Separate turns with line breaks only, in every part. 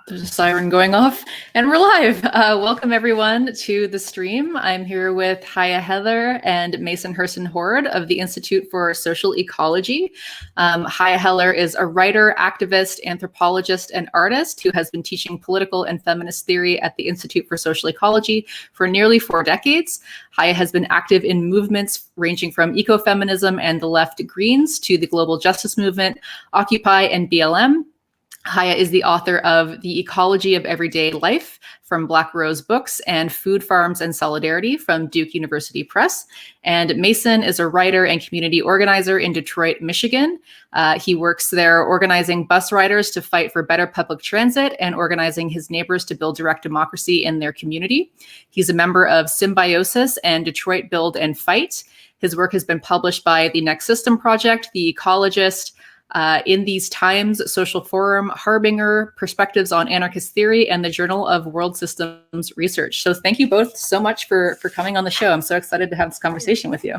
There's a siren going off, and we're live. Welcome, everyone, to the stream. I'm here with Haya Heller and Mason Herson Horde of the Institute for Social Ecology. Haya Heller is a writer, activist, anthropologist, and artist who has been teaching political and feminist theory at the Institute for Social Ecology for nearly 4 decades. Haya has been active in movements ranging from ecofeminism and the left Greens to the global justice movement, Occupy, and BLM. Haya is the author of The Ecology of Everyday Life from Black Rose Books and Food Farms and Solidarity from Duke University Press. And Mason is a writer and community organizer in Detroit, Michigan. He works there organizing bus riders to fight for better public transit and organizing his neighbors to build direct democracy in their community. He's a member of Symbiosis and Detroit Build and Fight. His work has been published by the Next System Project, The Ecologist, In These Times, Social Forum, Harbinger, Perspectives on Anarchist Theory, and the Journal of World Systems Research. So thank you both so much for coming on the show. I'm so excited to have this conversation with you.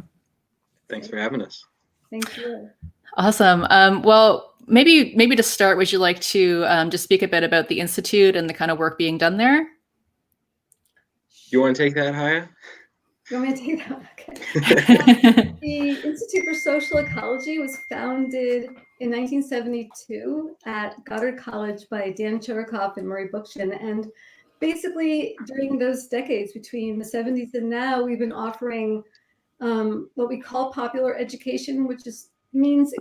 Thanks for having us.
Thank you.
Awesome. Well, maybe to start, would you like to just speak a bit about the Institute and the kind of work being done there?
You want to take that, Haya?
You want me to take that? Okay. The Institute for Social Ecology was founded in 1972 at Goddard College by Dan Chirikoff and Murray Bookchin. And basically, during those decades between the 70s and now, we've been offering what we call popular education, which means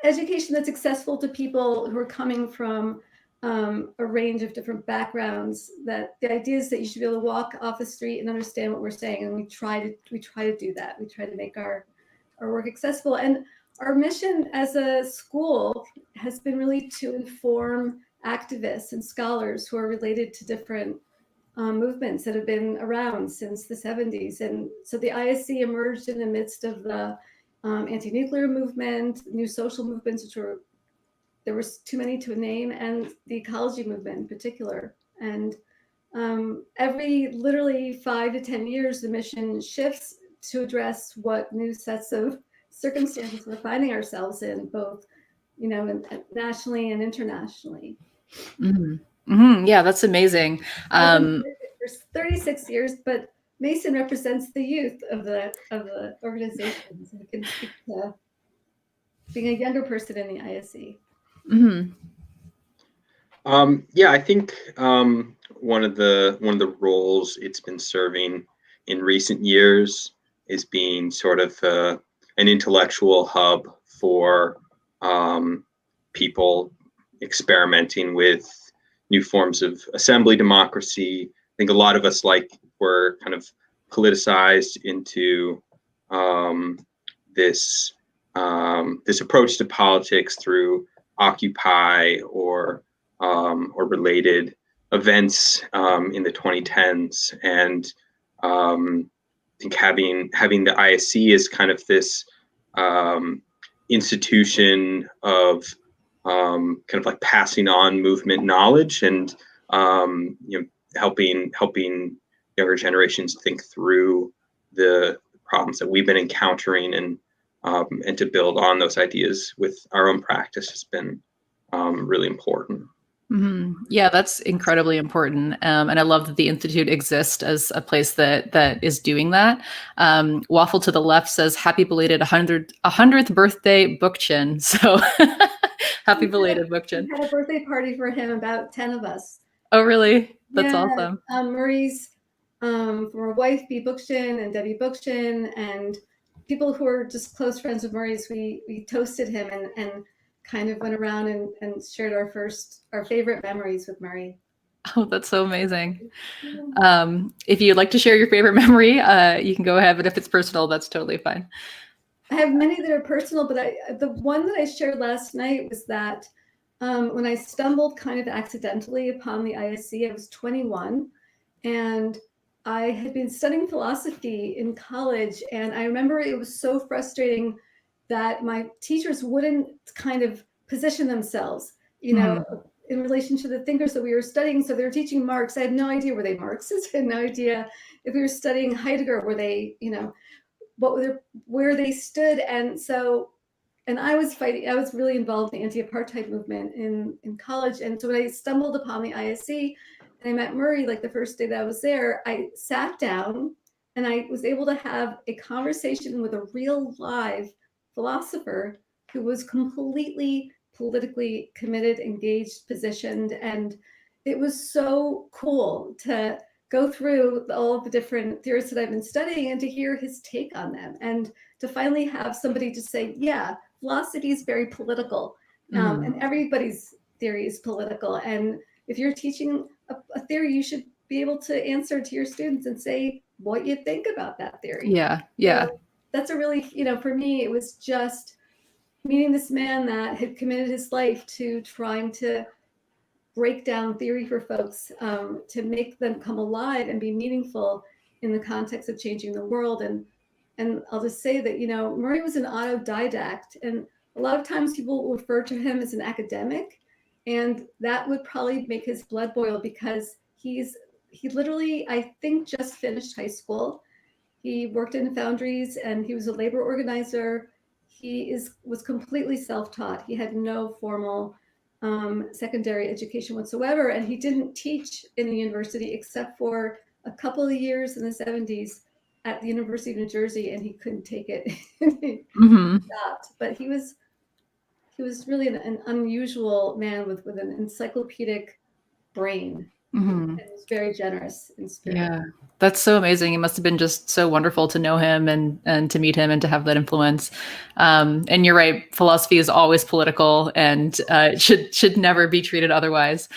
education that's accessible to people who are coming from a range of different backgrounds. That the idea is that you should be able to walk off the street and understand what we're saying, and we try to do that. We try to make our work accessible, and our mission as a school has been really to inform activists and scholars who are related to different movements that have been around since the 70s. And so the ISC emerged in the midst of the anti-nuclear movement, new social movements, which were there was too many to name, and the ecology movement in particular. And every literally 5 to 10 years, the mission shifts to address what new sets of circumstances we're finding ourselves in, both, nationally and internationally.
Mm-hmm. Mm-hmm. Yeah, that's amazing.
For 36 years, but Mason represents the youth of the organization, so we can speak to being a younger person in the ISC.
Mm-hmm.
Yeah, I think one of the roles it's been serving in recent years is being sort of an intellectual hub for people experimenting with new forms of assembly democracy. I think a lot of us were kind of politicized into this approach to politics through Occupy or related events in the 2010s, and I think having the ISC as kind of this institution of kind of like passing on movement knowledge and helping younger generations think through the problems that we've been encountering and to build on those ideas with our own practice has been really important.
Mm-hmm. Yeah, that's incredibly important. And I love that the Institute exists as a place that is doing that. Waffle to the left says, happy belated 100th birthday, Bookchin. So happy belated, Bookchin.
We had a birthday party for him, about 10 of us.
Oh, really? That's awesome.
Murray's former wife, Bea Bookchin, and Debbie Bookchin, and people who are just close friends with Murray's, we toasted him and kind of went around and shared our favorite memories with Murray.
Oh, that's so amazing. If you'd like to share your favorite memory, you can go ahead, but if it's personal, that's totally fine.
I have many that are personal, but the one that I shared last night was that when I stumbled kind of accidentally upon the ISC, I was 21, and I had been studying philosophy in college, and I remember it was so frustrating that my teachers wouldn't kind of position themselves, in relation to the thinkers that we were studying. So they were teaching Marx. I had no idea, were they Marxists? I had no idea if we were studying Heidegger, were they, where they stood. And so I was really involved in the anti-apartheid movement in college. And so when I stumbled upon the ISC and I met Murray, like the first day that I was there, I sat down and I was able to have a conversation with a real live philosopher who was completely politically committed, engaged, positioned. And it was so cool to go through all of the different theorists that I've been studying and to hear his take on them, and to finally have somebody to say, yeah, philosophy is very political, and everybody's theory is political. And if you're teaching a theory, you should be able to answer to your students and say what you think about that theory.
Yeah, yeah.
So that's a really, for me, it was just meeting this man that had committed his life to trying to break down theory for folks, to make them come alive and be meaningful in the context of changing the world. And I'll just say that, Murray was an autodidact, and a lot of times people refer to him as an academic, and that would probably make his blood boil, because he literally, I think, just finished high school. He worked in foundries and he was a labor organizer. He was completely self-taught. He had no formal secondary education whatsoever, and he didn't teach in the university except for a couple of years in the 70s at the University of New Jersey, and he couldn't take it. He stopped. But he was really an unusual man with an encyclopedic brain. And he was very generous in spirit.
Yeah, that's so amazing. It must have been just so wonderful to know him and to meet him and to have that influence. And you're right, philosophy is always political, and should never be treated otherwise.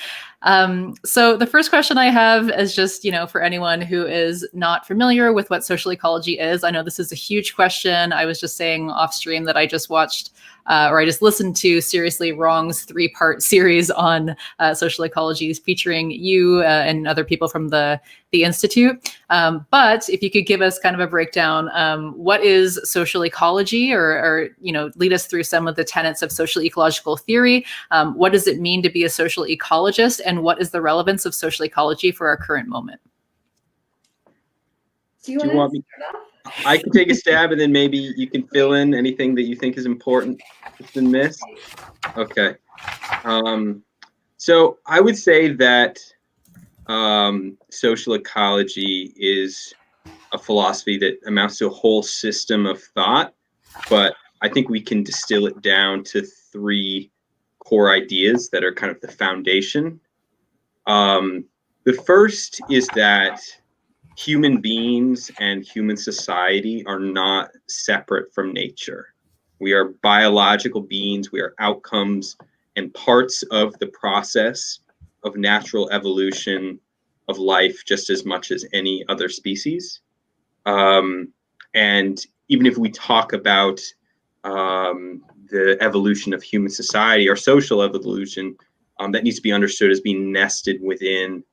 So the first question I have is just, for anyone who is not familiar with what social ecology is. I know this is a huge question. I was just saying off stream that I just watched or I just listened to Seriously Wrong's 3-part series on social ecology, featuring you and other people from the Institute. But if you could give us kind of a breakdown, what is social ecology, or lead us through some of the tenets of social ecological theory. What does it mean to be a social ecologist, and what is the relevance of social ecology for our current moment?
Do you want me?
I can take a stab, and then maybe you can fill in anything that you think is important that's been missed. Okay. So I would say that social ecology is a philosophy that amounts to a whole system of thought, but I think we can distill it down to 3 core ideas that are kind of the foundation. The first is that human beings and human society are not separate from nature. We are biological beings. We are outcomes and parts of the process of natural evolution of life just as much as any other species. And even if we talk about the evolution of human society, or social evolution, that needs to be understood as being nested within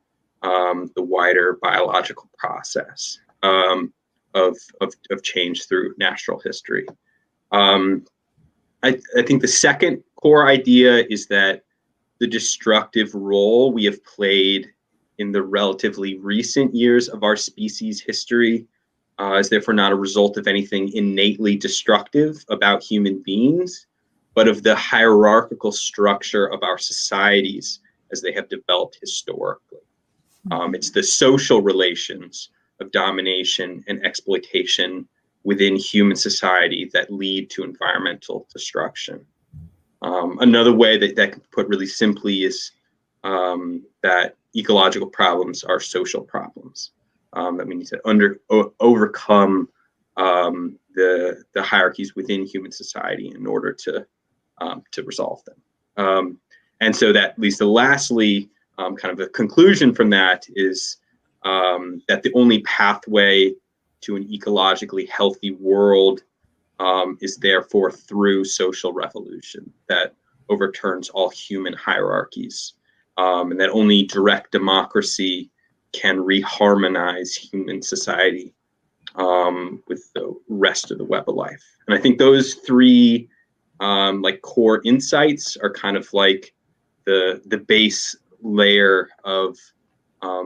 the wider biological process of change through natural history. I think the second core idea is that the destructive role we have played in the relatively recent years of our species' history is therefore not a result of anything innately destructive about human beings, but of the hierarchical structure of our societies as they have developed historically. It's the social relations of domination and exploitation within human society that lead to environmental destruction. Another way that can be put really simply is that ecological problems are social problems, that we need to overcome the hierarchies within human society in order to resolve them. And so that leads to, lastly, kind of a conclusion from that is that the only pathway to an ecologically healthy world is therefore through social revolution that overturns all human hierarchies, and that only direct democracy can reharmonize human society with the rest of the web of life. And I think those 3 like core insights are kind of like the base layer of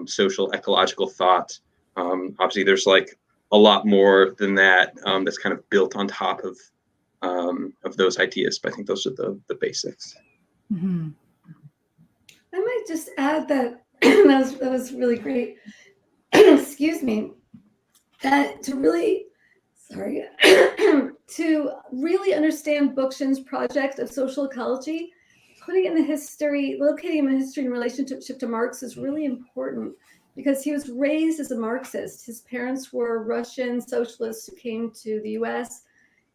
social ecological thought. Obviously, there's like a lot more than that that's kind of built on top of of those ideas. But I think those are the basics.
Mm-hmm.
I might just add that that was really great. Excuse me. That to really, sorry, to really understand Bookchin's project of social ecology, putting in the history, locating him in history in relationship to Marx is really important, because he was raised as a Marxist. His parents were Russian socialists who came to the US,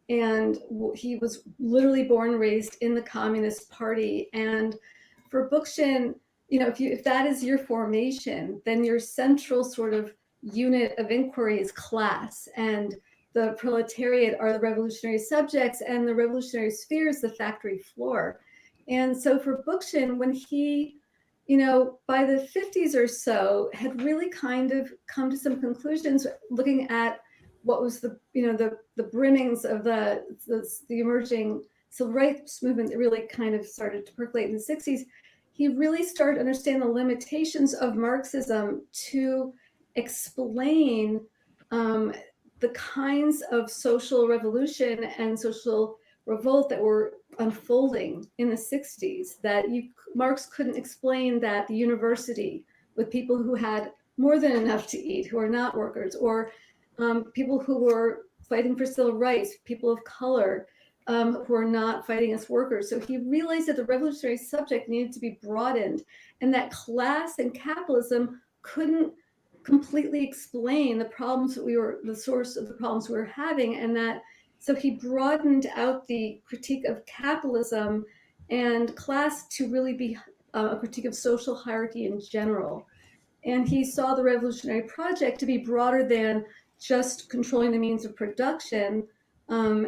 and he was literally born and raised in the Communist Party. And for Bookchin, if that is your formation, then your central sort of unit of inquiry is class, and the proletariat are the revolutionary subjects, and the revolutionary sphere is the factory floor. And so for Bookchin, when he, by the 50s or so, had really kind of come to some conclusions looking at what was the brimmings of the emerging civil rights movement that really kind of started to percolate in the 60s, he really started to understand the limitations of Marxism to explain the kinds of social revolution and social revolt that were unfolding in the 60s, that Marx couldn't explain that the university with people who had more than enough to eat, who are not workers, or people who were fighting for civil rights, people of color, who are not fighting as workers. So he realized that the revolutionary subject needed to be broadened, and that class and capitalism couldn't completely explain the problems that the source of the problems we were having. And that, so he broadened out the critique of capitalism and class to really be a critique of social hierarchy in general. And he saw the revolutionary project to be broader than just controlling the means of production.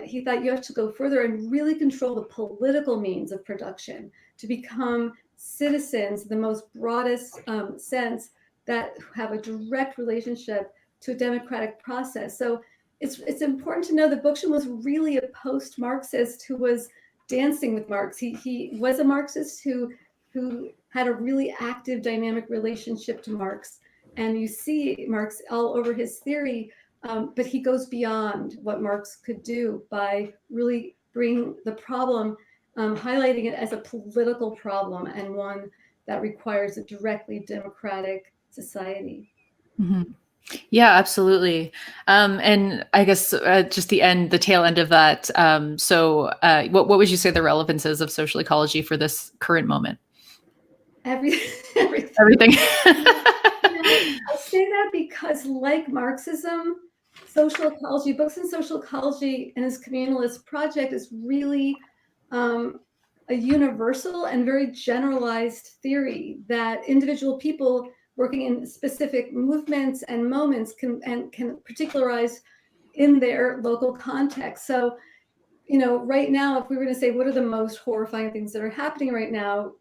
He thought you have to go further and really control the political means of production to become citizens in the most broadest sense, that have a direct relationship to a democratic process. So it's important to know that Bookchin was really a post-Marxist who was dancing with Marx. He was a Marxist who had a really active, dynamic relationship to Marx. And you see Marx all over his theory, but he goes beyond what Marx could do by really bringing the problem, highlighting it as a political problem, and one that requires a directly democratic society.
Mm-hmm. Yeah, absolutely. And I guess just the tail end of that. What would you say the relevance is of social ecology for this current moment?
Everything. I say that because, like Marxism, social ecology, Bookchin social ecology and his communalist project is really a universal and very generalized theory that individual people working in specific movements and moments can particularize in their local context. So, right now, if we were to say, what are the most horrifying things that are happening right now?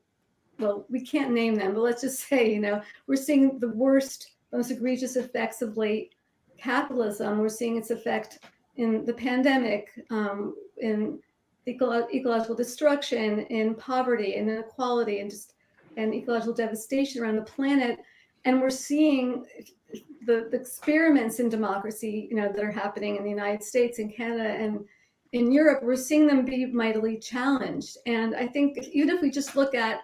Well, we can't name them, but let's just say, we're seeing the worst, most egregious effects of late capitalism. We're seeing its effect in the pandemic, in ecological destruction, in poverty and inequality, and ecological devastation around the planet. And we're seeing the experiments in democracy, that are happening in the United States and Canada and in Europe. We're seeing them be mightily challenged. And I think even if we just look at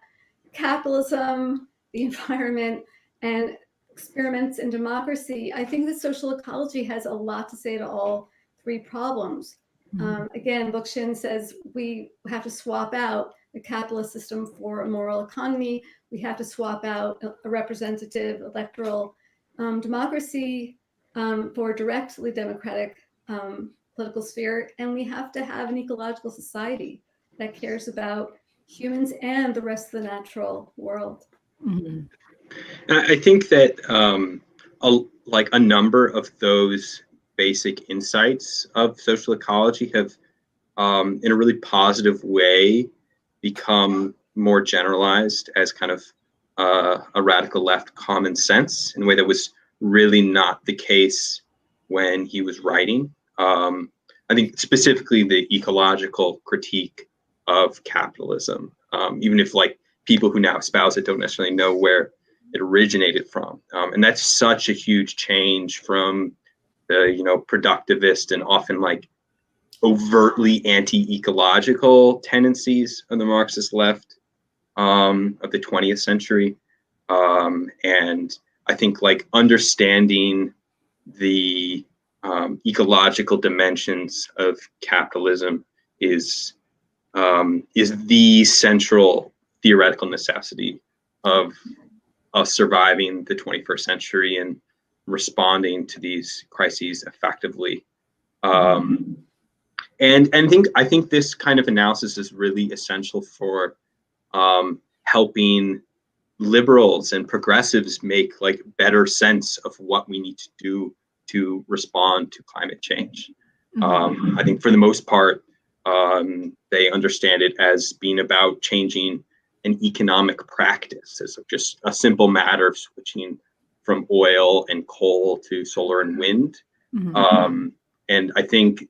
capitalism, the environment, and experiments in democracy, I think that social ecology has a lot to say to all three problems. Again, Bookchin says we have to swap out the capitalist system for a moral economy. We have to swap out a representative electoral democracy for a directly democratic political sphere. And we have to have an ecological society that cares about humans and the rest of the natural world.
Mm-hmm.
And I think that a number of those basic insights of social ecology have, in a really positive way, become more generalized as kind of a radical left common sense in a way that was really not the case when he was writing. I think specifically the ecological critique of capitalism, even if people who now espouse it don't necessarily know where it originated from. And that's such a huge change from the, productivist and often overtly anti-ecological tendencies of the Marxist left of the 20th century. And I think like understanding the ecological dimensions of capitalism is the central theoretical necessity of us surviving the 21st century and responding to these crises effectively. And I think this kind of analysis is really essential for helping liberals and progressives make like better sense of what we need to do to respond to climate change. I think for the most part, they understand it as being about changing an economic practice, as just a simple matter of switching from oil and coal to solar and wind. And I think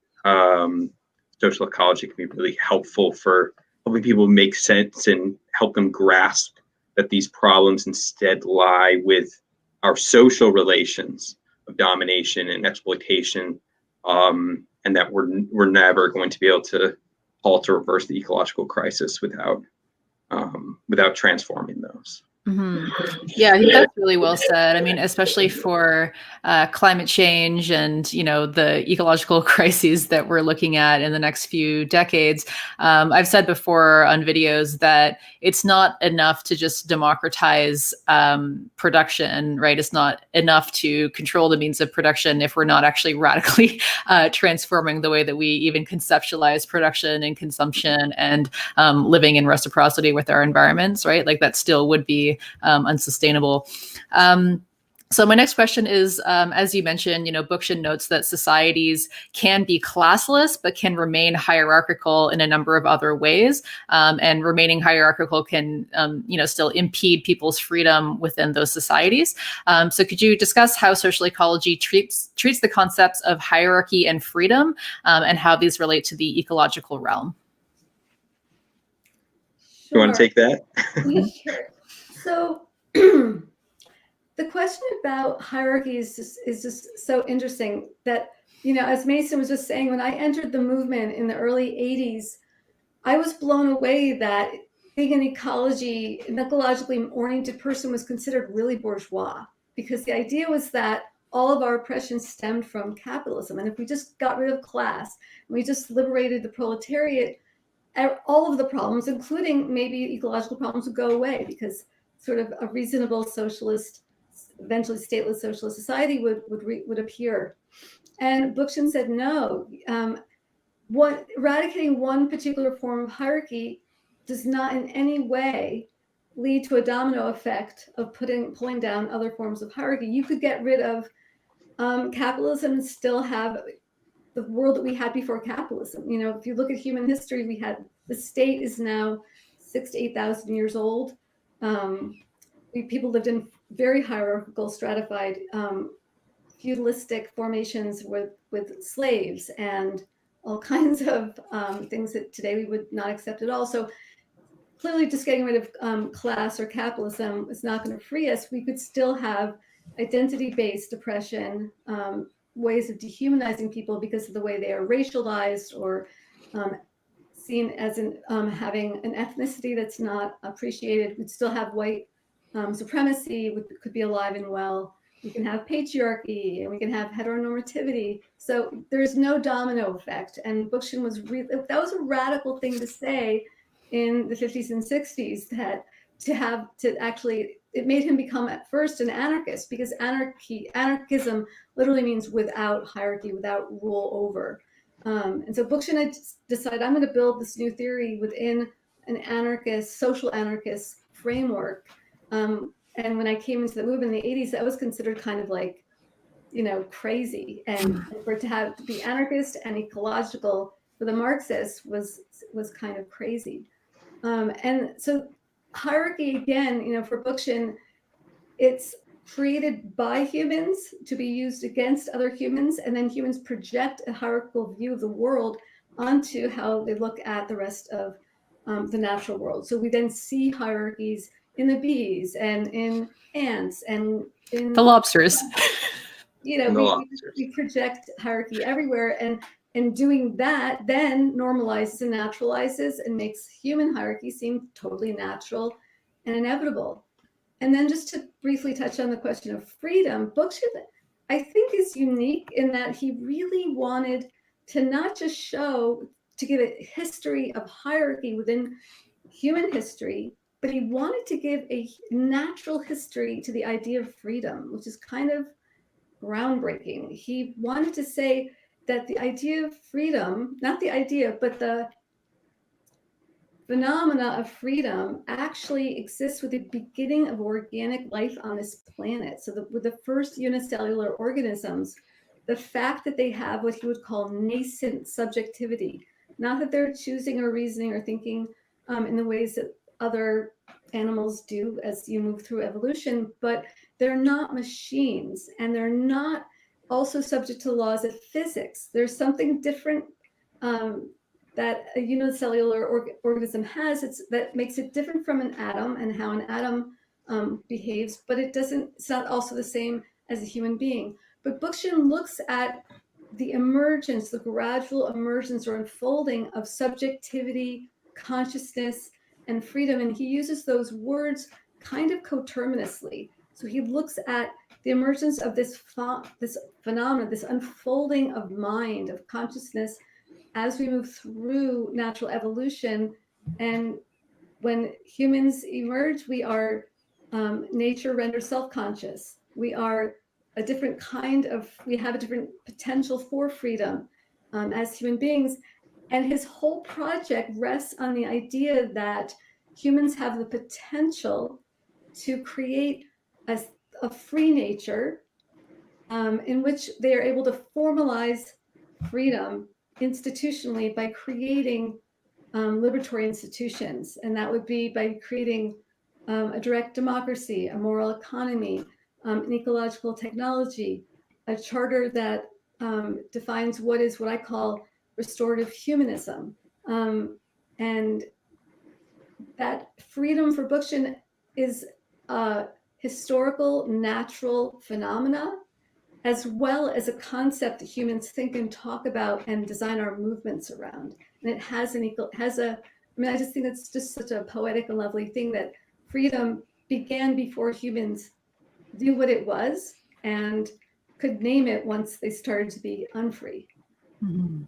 social ecology can be really helpful for helping people make sense and help them grasp that these problems instead lie with our social relations of domination and exploitation, and that we're never going to be able to halt or reverse the ecological crisis without transforming those.
Yeah, I think that's really well said. I mean, especially for climate change and, you know, the ecological crises that we're looking at in the next few decades. I've said before on videos that it's not enough to just democratize production, right? It's not enough to control the means of production if we're not actually radically transforming the way that we even conceptualize production and consumption and living in reciprocity with our environments, right? Like that still would be unsustainable. So my next question is, as you mentioned, you know, Bookchin notes that societies can be classless, but can remain hierarchical in a number of other ways. And remaining hierarchical can, you know, still impede people's freedom within those societies. So could you discuss how social ecology treats the concepts of hierarchy and freedom, and how these relate to the ecological realm?
You want to take that?
Yeah, sure. So the question about hierarchy is just so interesting that, you know, as Mason was just saying, when I entered the movement in the early 80s, I was blown away that being an ecologically oriented person was considered really bourgeois, because the idea was that all of our oppression stemmed from capitalism. And if we just got rid of class, and we just liberated the proletariat, all of the problems, including maybe ecological problems, would go away, because sort of a reasonable socialist, eventually stateless socialist society would appear. And Bookchin said no. Eradicating one particular form of hierarchy does not in any way lead to a domino effect of pulling down other forms of hierarchy. You could get rid of capitalism and still have the world that we had before capitalism. You know, if you look at human history, the state is now 6,000 to 8,000 years old. People lived in very hierarchical, stratified, feudalistic formations with slaves and all kinds of things that today we would not accept at all. So clearly just getting rid of class or capitalism is not going to free us. We could still have identity-based oppression, ways of dehumanizing people because of the way they are racialized or seen as having an ethnicity that's not appreciated. We'd still have white supremacy, could be alive and well. We can have patriarchy, and we can have heteronormativity. So there's no domino effect. And Bookchin that was a radical thing to say in the 50s and 60s, that it made him become at first an anarchist, because anarchism literally means without hierarchy, without rule over. And so Bookchin had decided, I'm going to build this new theory within an social anarchist framework. And when I came into the movement in the 80s, that was considered kind of like, you know, crazy. And for it to be anarchist and ecological for the Marxists was kind of crazy. And so hierarchy, again, you know, for Bookchin, it's created by humans to be used against other humans, and then humans project a hierarchical view of the world onto how they look at the rest of the natural world. So we then see hierarchies in the bees and in ants and in
the lobsters.
You know, we project hierarchy everywhere, and And doing that then normalizes and naturalizes and makes human hierarchy seem totally natural and inevitable. And then just to briefly touch on the question of freedom, Bookchin, I think, is unique in that he really wanted to not just to give a history of hierarchy within human history, but he wanted to give a natural history to the idea of freedom, which is kind of groundbreaking. He wanted to say that the idea of freedom, not the idea, but the phenomena of freedom actually exists with the beginning of organic life on this planet. So with the first unicellular organisms, the fact that they have what he would call nascent subjectivity, not that they're choosing or reasoning or thinking in the ways that other animals do as you move through evolution, but they're not machines, and they're not also subject to laws of physics. There's something different that a unicellular organism has, that makes it different from an atom and how an atom behaves, but it's not also the same as a human being. But Bookchin looks at the emergence, the gradual emergence or unfolding of subjectivity, consciousness, and freedom, and he uses those words kind of coterminously. So he looks at the emergence of this phenomenon, this unfolding of mind, of consciousness, as we move through natural evolution. And when humans emerge, we are nature rendered self-conscious. We are a different we have a different potential for freedom as human beings. And his whole project rests on the idea that humans have the potential to create a free nature in which they are able to formalize freedom institutionally by creating liberatory institutions. And that would be by creating a direct democracy, a moral economy, an ecological technology, a charter that defines what I call restorative humanism. And that freedom for Bookchin is a historical, natural phenomena, as well as a concept that humans think and talk about and design our movements around. And it has I just think that's just such a poetic and lovely thing, that freedom began before humans knew what it was and could name it once they started to be unfree.
Mm-hmm.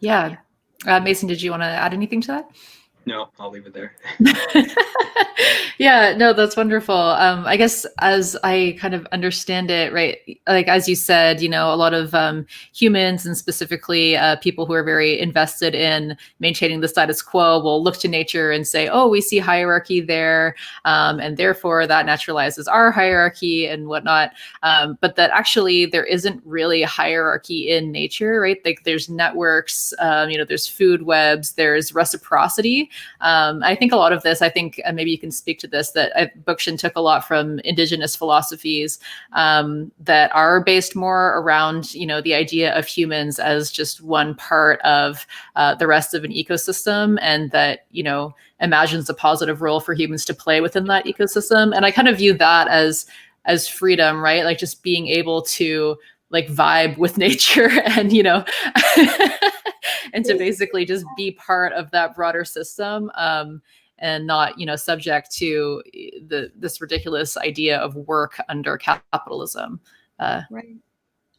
Yeah. Mason, did you want to add anything to that?
No, I'll leave it there.
Yeah, no, that's wonderful. I guess as I kind of understand it, right, like as you said, a lot of humans, and specifically people who are very invested in maintaining the status quo, will look to nature and say, oh, we see hierarchy there, and therefore that naturalizes our hierarchy and whatnot. But that actually there isn't really a hierarchy in nature, right? Like there's networks, there's food webs, there's reciprocity. I think a lot of this, maybe you can speak to this, that Bookchin took a lot from indigenous philosophies that are based more around, the idea of humans as just one part of the rest of an ecosystem, and that, imagines a positive role for humans to play within that ecosystem. And I kind of view that as freedom, right? Like just being able to like vibe with nature and, and to basically just be part of that broader system. And not, subject to this ridiculous idea of work under capitalism.
Right.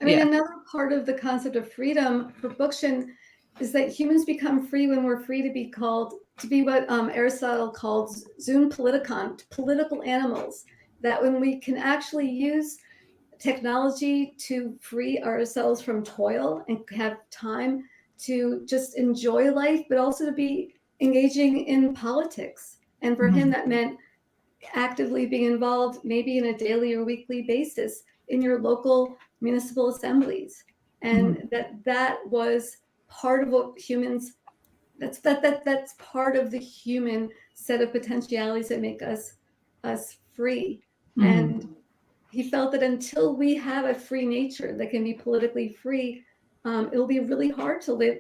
I mean, another part of the concept of freedom for Bookchin is that humans become free when we're free to be what Aristotle called zoon politikon, political animals. That when we can actually use technology to free ourselves from toil and have time to just enjoy life, but also to be engaging in politics. And for him, that meant actively being involved, maybe in a daily or weekly basis, in your local municipal assemblies. And that was part of what humans, that's part of the human set of potentialities that make us free. And he felt that until we have a free nature that can be politically free, it'll be really hard to live.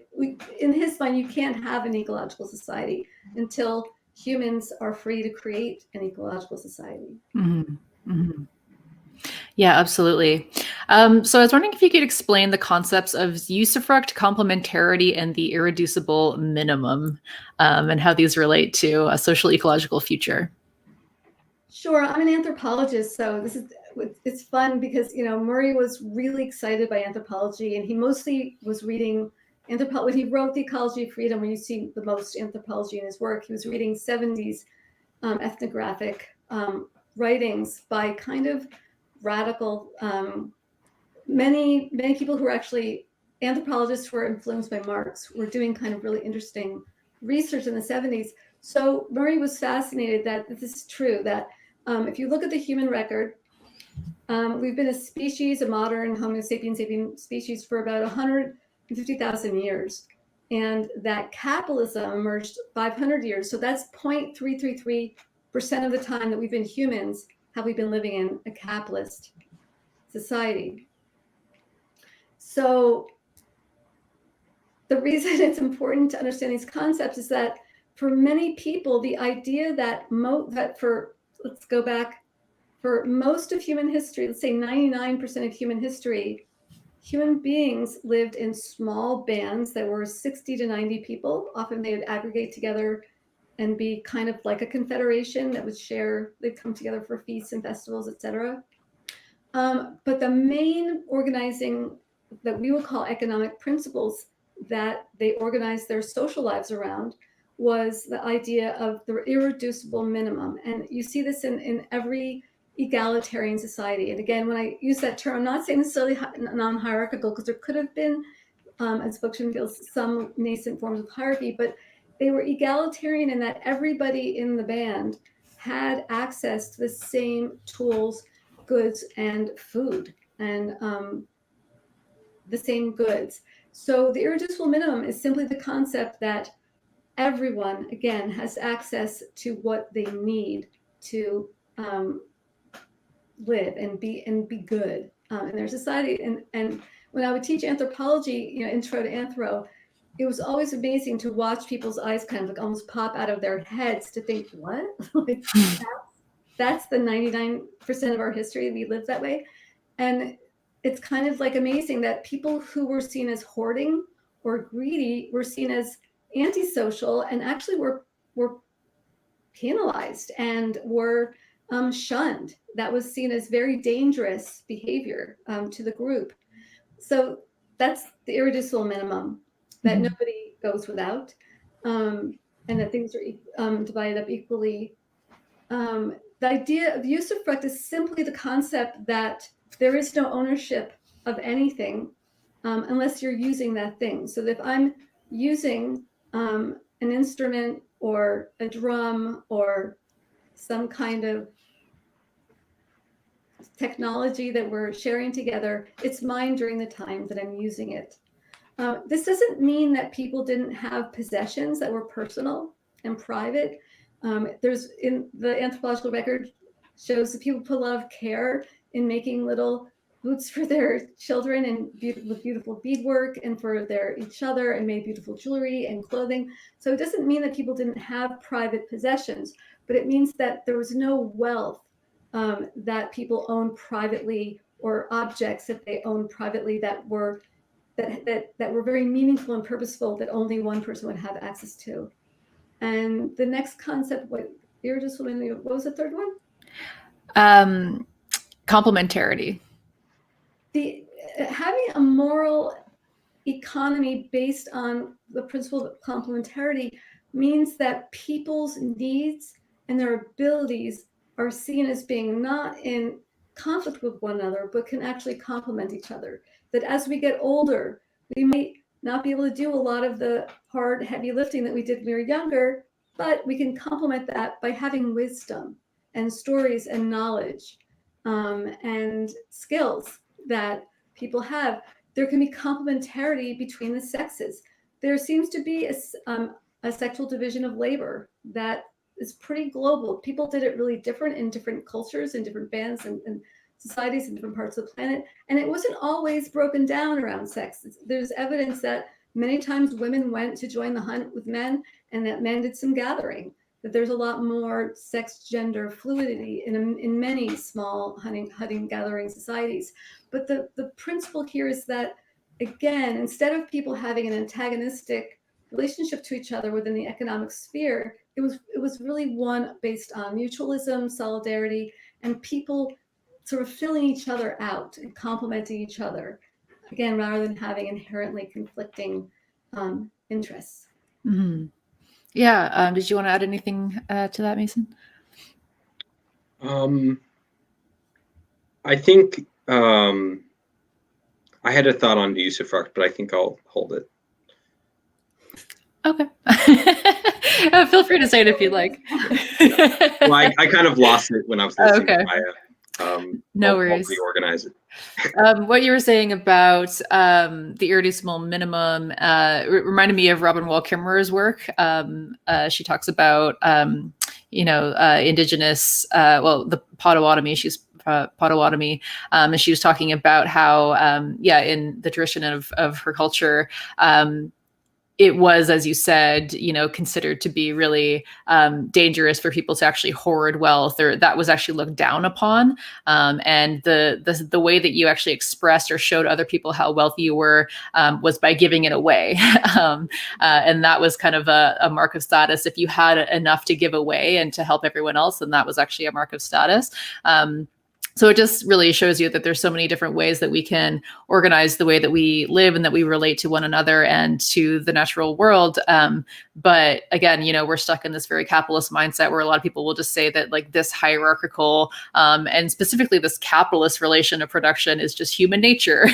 In his mind, you can't have an ecological society until humans are free to create an ecological society.
Mm-hmm. Mm-hmm. Yeah, absolutely. So I was wondering if you could explain the concepts of usufruct, complementarity, and the irreducible minimum, and how these relate to a social ecological future.
Sure, I'm an anthropologist, so it's fun because Murray was really excited by anthropology, and he mostly was reading anthropology. When he wrote The Ecology of Freedom, where you see the most anthropology in his work, he was reading 70s ethnographic writings by kind of radical. Many people who were actually anthropologists who were influenced by Marx were doing kind of really interesting research in the 70s. So Murray was fascinated that this is true, that if you look at the human record, we've been a species, a modern Homo sapiens sapien species, for about 150,000 years. And that capitalism emerged 500 years. So that's 0.333% of the time that we've been humans have we been living in a capitalist society. So the reason it's important to understand these concepts is that for many people, the idea that let's go back, for most of human history, let's say 99% of human history, human beings lived in small bands that were 60 to 90 people. Often they would aggregate together and be kind of like a confederation that would share, they'd come together for feasts and festivals, etc. But the main organizing that we would call economic principles that they organized their social lives around was the idea of the irreducible minimum. And you see this in every egalitarian society. And again, when I use that term, I'm not saying necessarily non-hierarchical, because there could have been, as Bookchin feels, some nascent forms of hierarchy, but they were egalitarian in that everybody in the band had access to the same tools, goods, and food, and the same goods. So the irreducible minimum is simply the concept that everyone, again, has access to what they need to live and be good in their society. And when I would teach anthropology, intro to anthro, it was always amazing to watch people's eyes kind of like almost pop out of their heads to think, what? Like, that's the 99% of our history. We live that way. And it's kind of like amazing that people who were seen as hoarding or greedy were seen as antisocial, and actually were penalized and were shunned. That was seen as very dangerous behavior to the group. So that's the irreducible minimum, that nobody goes without, and that things are divided up equally. The idea of usufruct is simply the concept that there is no ownership of anything unless you're using that thing. So if I'm using an instrument or a drum or some kind of technology that we're sharing together, it's mine during the time that I'm using it. This doesn't mean that people didn't have possessions that were personal and private. There's, in the anthropological record, shows that people put a lot of care in making little boots for their children and with beautiful beadwork, and for each other, and made beautiful jewelry and clothing. So it doesn't mean that people didn't have private possessions, but it means that there was no wealth that people owned privately, or objects that they owned privately that were very meaningful and purposeful, that only one person would have access to. And the next concept, what was the third one?
Complementarity.
Having a moral economy based on the principle of complementarity means that people's needs and their abilities are seen as being not in conflict with one another, but can actually complement each other. That as we get older, we might not be able to do a lot of the hard, heavy lifting that we did when we were younger, but we can complement that by having wisdom and stories and knowledge and skills that people have. There can be complementarity between the sexes. There seems to be a sexual division of labor that is pretty global. People did it really different in different cultures and different bands and societies in different parts of the planet. And it wasn't always broken down around sex. There's evidence that many times women went to join the hunt with men, and that men did some gathering. that there's a lot more sex gender fluidity in many small hunting gathering societies. But the principle here is that, again, instead of people having an antagonistic relationship to each other within the economic sphere, it was really one based on mutualism, solidarity, and people sort of filling each other out and complementing each other, again, rather than having inherently conflicting interests.
Mm-hmm. Yeah. Did you want to add anything to that, Mason?
I think I had a thought on usufruct, but I think I'll hold it.
Okay. Feel free to say it if you'd like.
Well, I kind of lost it when I was listening to Maya.
No
I'll
worries.
reorganize it.
What you were saying about the irreducible minimum reminded me of Robin Wall Kimmerer's work. She talks about, indigenous, the Potawatomi. She's Potawatomi, and she was talking about how, in the tradition of her culture, it was, as you said, considered to be really dangerous for people to actually hoard wealth, or that was actually looked down upon. And the way that you actually expressed or showed other people how wealthy you were was by giving it away. And that was kind of a mark of status. If you had enough to give away and to help everyone else, then that was actually a mark of status. So it just really shows you that there's so many different ways that we can organize the way that we live and that we relate to one another and to the natural world. But again, we're stuck in this very capitalist mindset where a lot of people will just say that like this hierarchical and specifically this capitalist relation of production is just human nature,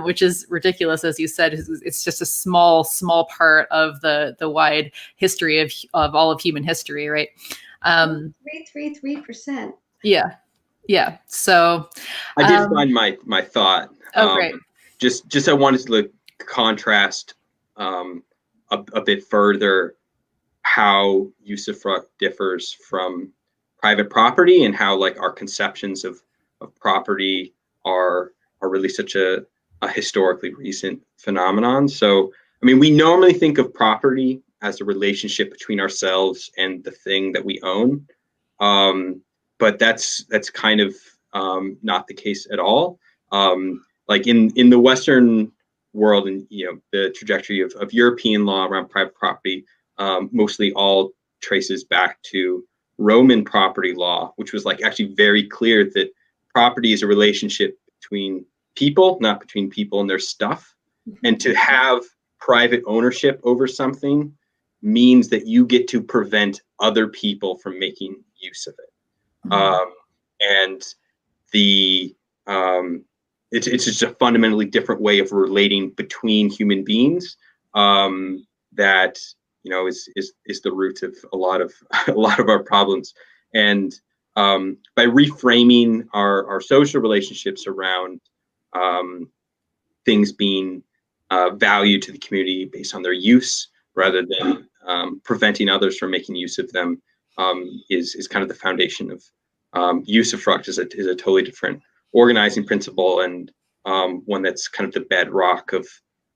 which is ridiculous. As you said, it's just a small part of the wide history of all of human history, right?
333%.
Yeah. Yeah. So
I did find my thought.
Great.
Just I wanted to contrast a bit further how usufruct differs from private property and how like our conceptions of property are really such a historically recent phenomenon. So I mean, we normally think of property as a relationship between ourselves and the thing that we own. But that's kind of not the case at all. Like in the Western world, and the trajectory of European law around private property mostly all traces back to Roman property law, which was like actually very clear that property is a relationship between people, not between people and their stuff. And to have private ownership over something means that you get to prevent other people from making use of it. And it's just a fundamentally different way of relating between human beings that is the root of a lot of our problems. And by reframing our social relationships around things being valued to the community based on their use rather than preventing others from making use of them is kind of the foundation of usufruct is a totally different organizing principle, and one that's kind of the bedrock of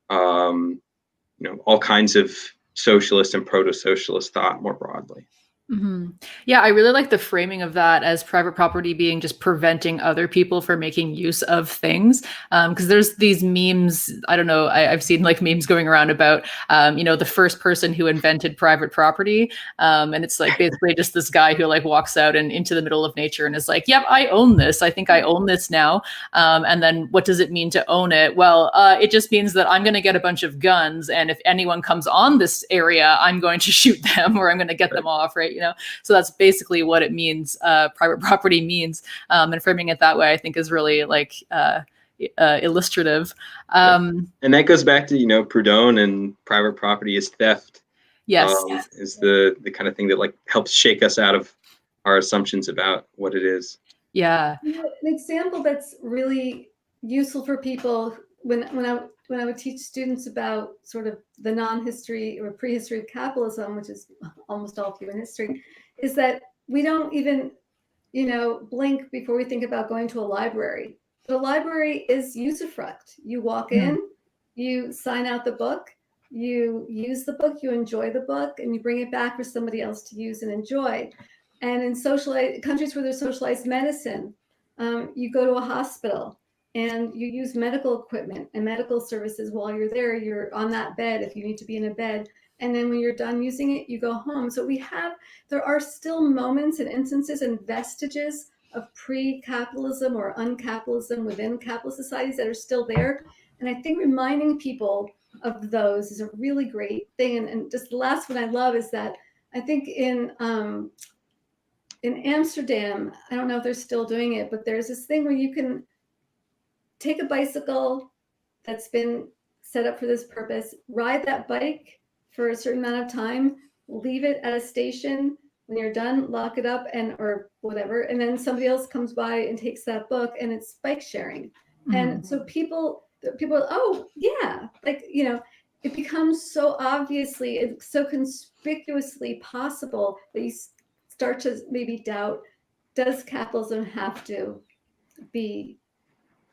all kinds of socialist and proto-socialist thought more broadly.
Mm-hmm. Yeah, I really like the framing of that as private property being just preventing other people from making use of things. Because there's these memes, I don't know, I've seen like memes going around about, the first person who invented private property. And it's like basically just this guy who like walks out and into the middle of nature and is like, yep, I own this. I think I own this now. And then what does it mean to own it? Well, it just means that I'm going to get a bunch of guns. And if anyone comes on this area, I'm going to shoot them or I'm going to get them off, right? So that's basically what it means. Private property means, and framing it that way, I think, is really like illustrative.
And that goes back to Proudhon and private property is theft.
Yes,
is the kind of thing that like helps shake us out of our assumptions about what it is.
Yeah,
an example that's really useful for people when I would teach students about sort of the non-history or prehistory of capitalism, which is almost all human history, is that we don't even, blink before we think about going to a library. But a library is usufruct. You walk in, you sign out the book, you use the book, you enjoy the book, and you bring it back for somebody else to use and enjoy. And in countries where there's socialized medicine, you go to a hospital and you use medical equipment and medical services while you're there. You're on that bed if you need to be in a bed. And then when you're done using it, you go home. So there are still moments and instances and vestiges of pre-capitalism or uncapitalism within capitalist societies that are still there. And I think reminding people of those is a really great thing. And just the last one I love is that I think in Amsterdam, I don't know if they're still doing it, but there's this thing where you can take a bicycle that's been set up for this purpose, ride that bike for a certain amount of time, leave it at a station. When you're done, lock it up or whatever. And then somebody else comes by and takes that book, and it's bike sharing. Mm-hmm. And so people are, oh yeah, like, it becomes so obviously, it's so conspicuously possible that you start to maybe doubt, does capitalism have to be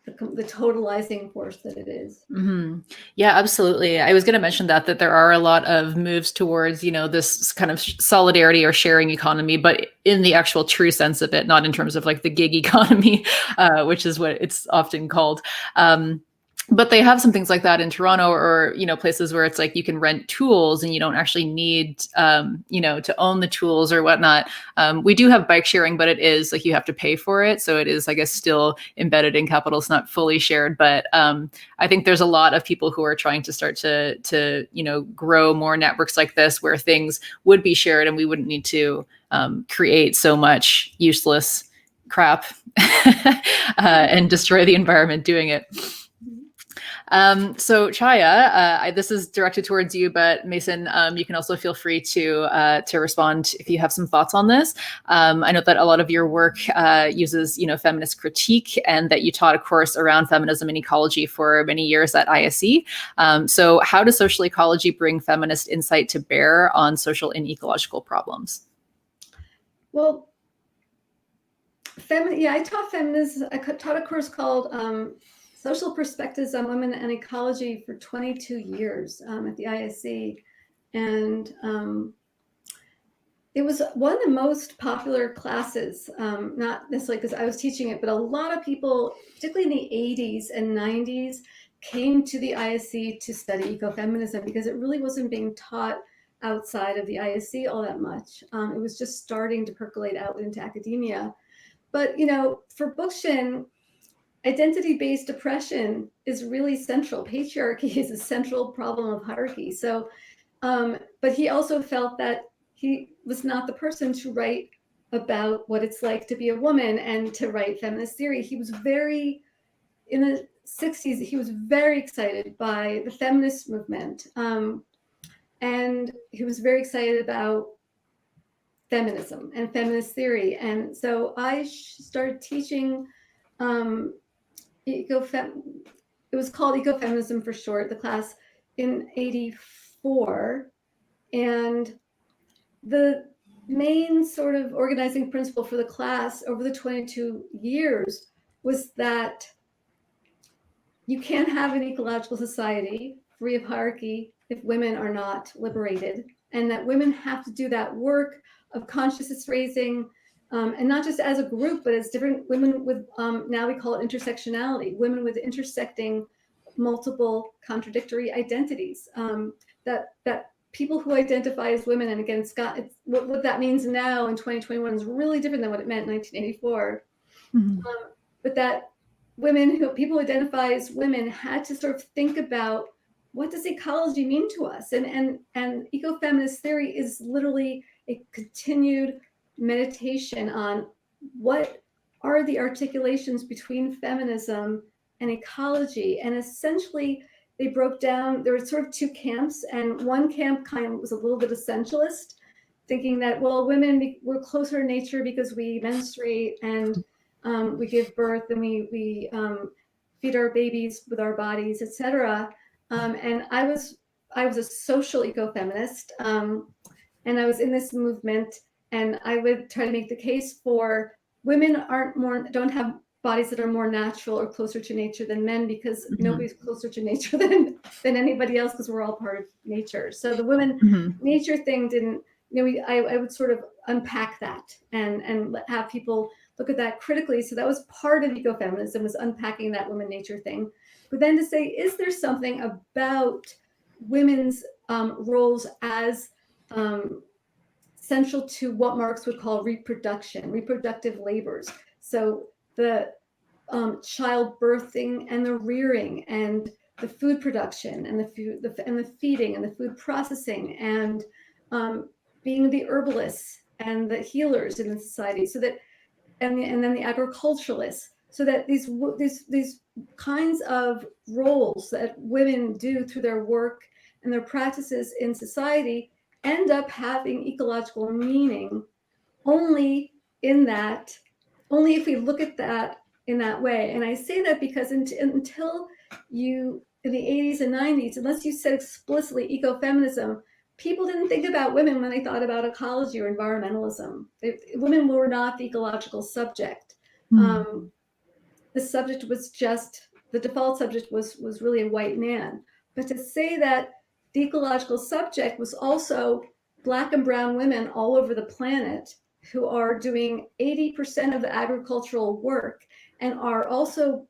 the totalizing force that it is?
Mm-hmm. Yeah, absolutely. I was going to mention that there are a lot of moves towards, this kind of solidarity or sharing economy, but in the actual true sense of it, not in terms of like the gig economy, which is what it's often called. But they have some things like that in Toronto, or, places where it's like you can rent tools and you don't actually need, to own the tools or whatnot. We do have bike sharing, but it is like you have to pay for it. So it is, I guess, still embedded in capital. It's not fully shared. But I think there's a lot of people who are trying to start to grow more networks like this where things would be shared and we wouldn't need to create so much useless crap and destroy the environment doing it. So Chaya, this is directed towards you, but Mason, you can also feel free to respond if you have some thoughts on this. I know that a lot of your work uses, feminist critique, and that you taught a course around feminism and ecology for many years at ISE. So how does social ecology bring feminist insight to bear on social and ecological problems?
Well, I taught feminism. I taught a course called Social Perspectives on Women and Ecology for 22 years at the ISE. And it was one of the most popular classes, not necessarily because I was teaching it, but a lot of people, particularly in the 80s and 90s, came to the ISE to study ecofeminism because it really wasn't being taught outside of the ISE all that much. It was just starting to percolate out into academia. But, for Bookchin, identity-based oppression is really central. Patriarchy is a central problem of hierarchy. So, but he also felt that he was not the person to write about what it's like to be a woman and to write feminist theory. He was in the 60s, he was very excited by the feminist movement. And he was very excited about feminism and feminist theory. And so I started teaching it was called Ecofeminism for short, the class, in 84. And the main sort of organizing principle for the class over the 22 years was that you can't have an ecological society free of hierarchy if women are not liberated, and that women have to do that work of consciousness raising, and not just as a group, but as different women with, now we call it intersectionality, women with intersecting multiple contradictory identities, that people who identify as women, and again, what that means now in 2021 is really different than what it meant in 1984. Mm-hmm. But that people who identify as women had to sort of think about, what does ecology mean to us? And ecofeminist theory is literally a continued meditation on what are the articulations between feminism and ecology. And essentially they broke down, there were sort of two camps, and one camp kind of was a little bit essentialist, thinking that, well, women, we're closer to nature because we menstruate and we give birth and we feed our babies with our bodies, etc. And I was a social ecofeminist, and I was in this movement, and I would try to make the case for women don't have bodies that are more natural or closer to nature than men, because nobody's closer to nature than anybody else, because we're all part of nature. So the women nature thing didn't, I would sort of unpack that and have people look at that critically. So that was part of ecofeminism, was unpacking that women nature thing. But then to say, is there something about women's roles as central to what Marx would call reproductive labors? So the childbirthing and the rearing and the food production and the feeding and the food processing and being the herbalists and the healers in the society, so that and then the agriculturalists, so that these kinds of roles that women do through their work and their practices in society end up having ecological meaning only if we look at that in that way. And I say that because until you, in the 80s and 90s, unless you said explicitly ecofeminism, people didn't think about women when they thought about ecology or environmentalism. Women were not the ecological subject. The subject was just, the default subject was really a white man. But to say that the ecological subject was also Black and brown women all over the planet who are doing 80% of the agricultural work and are also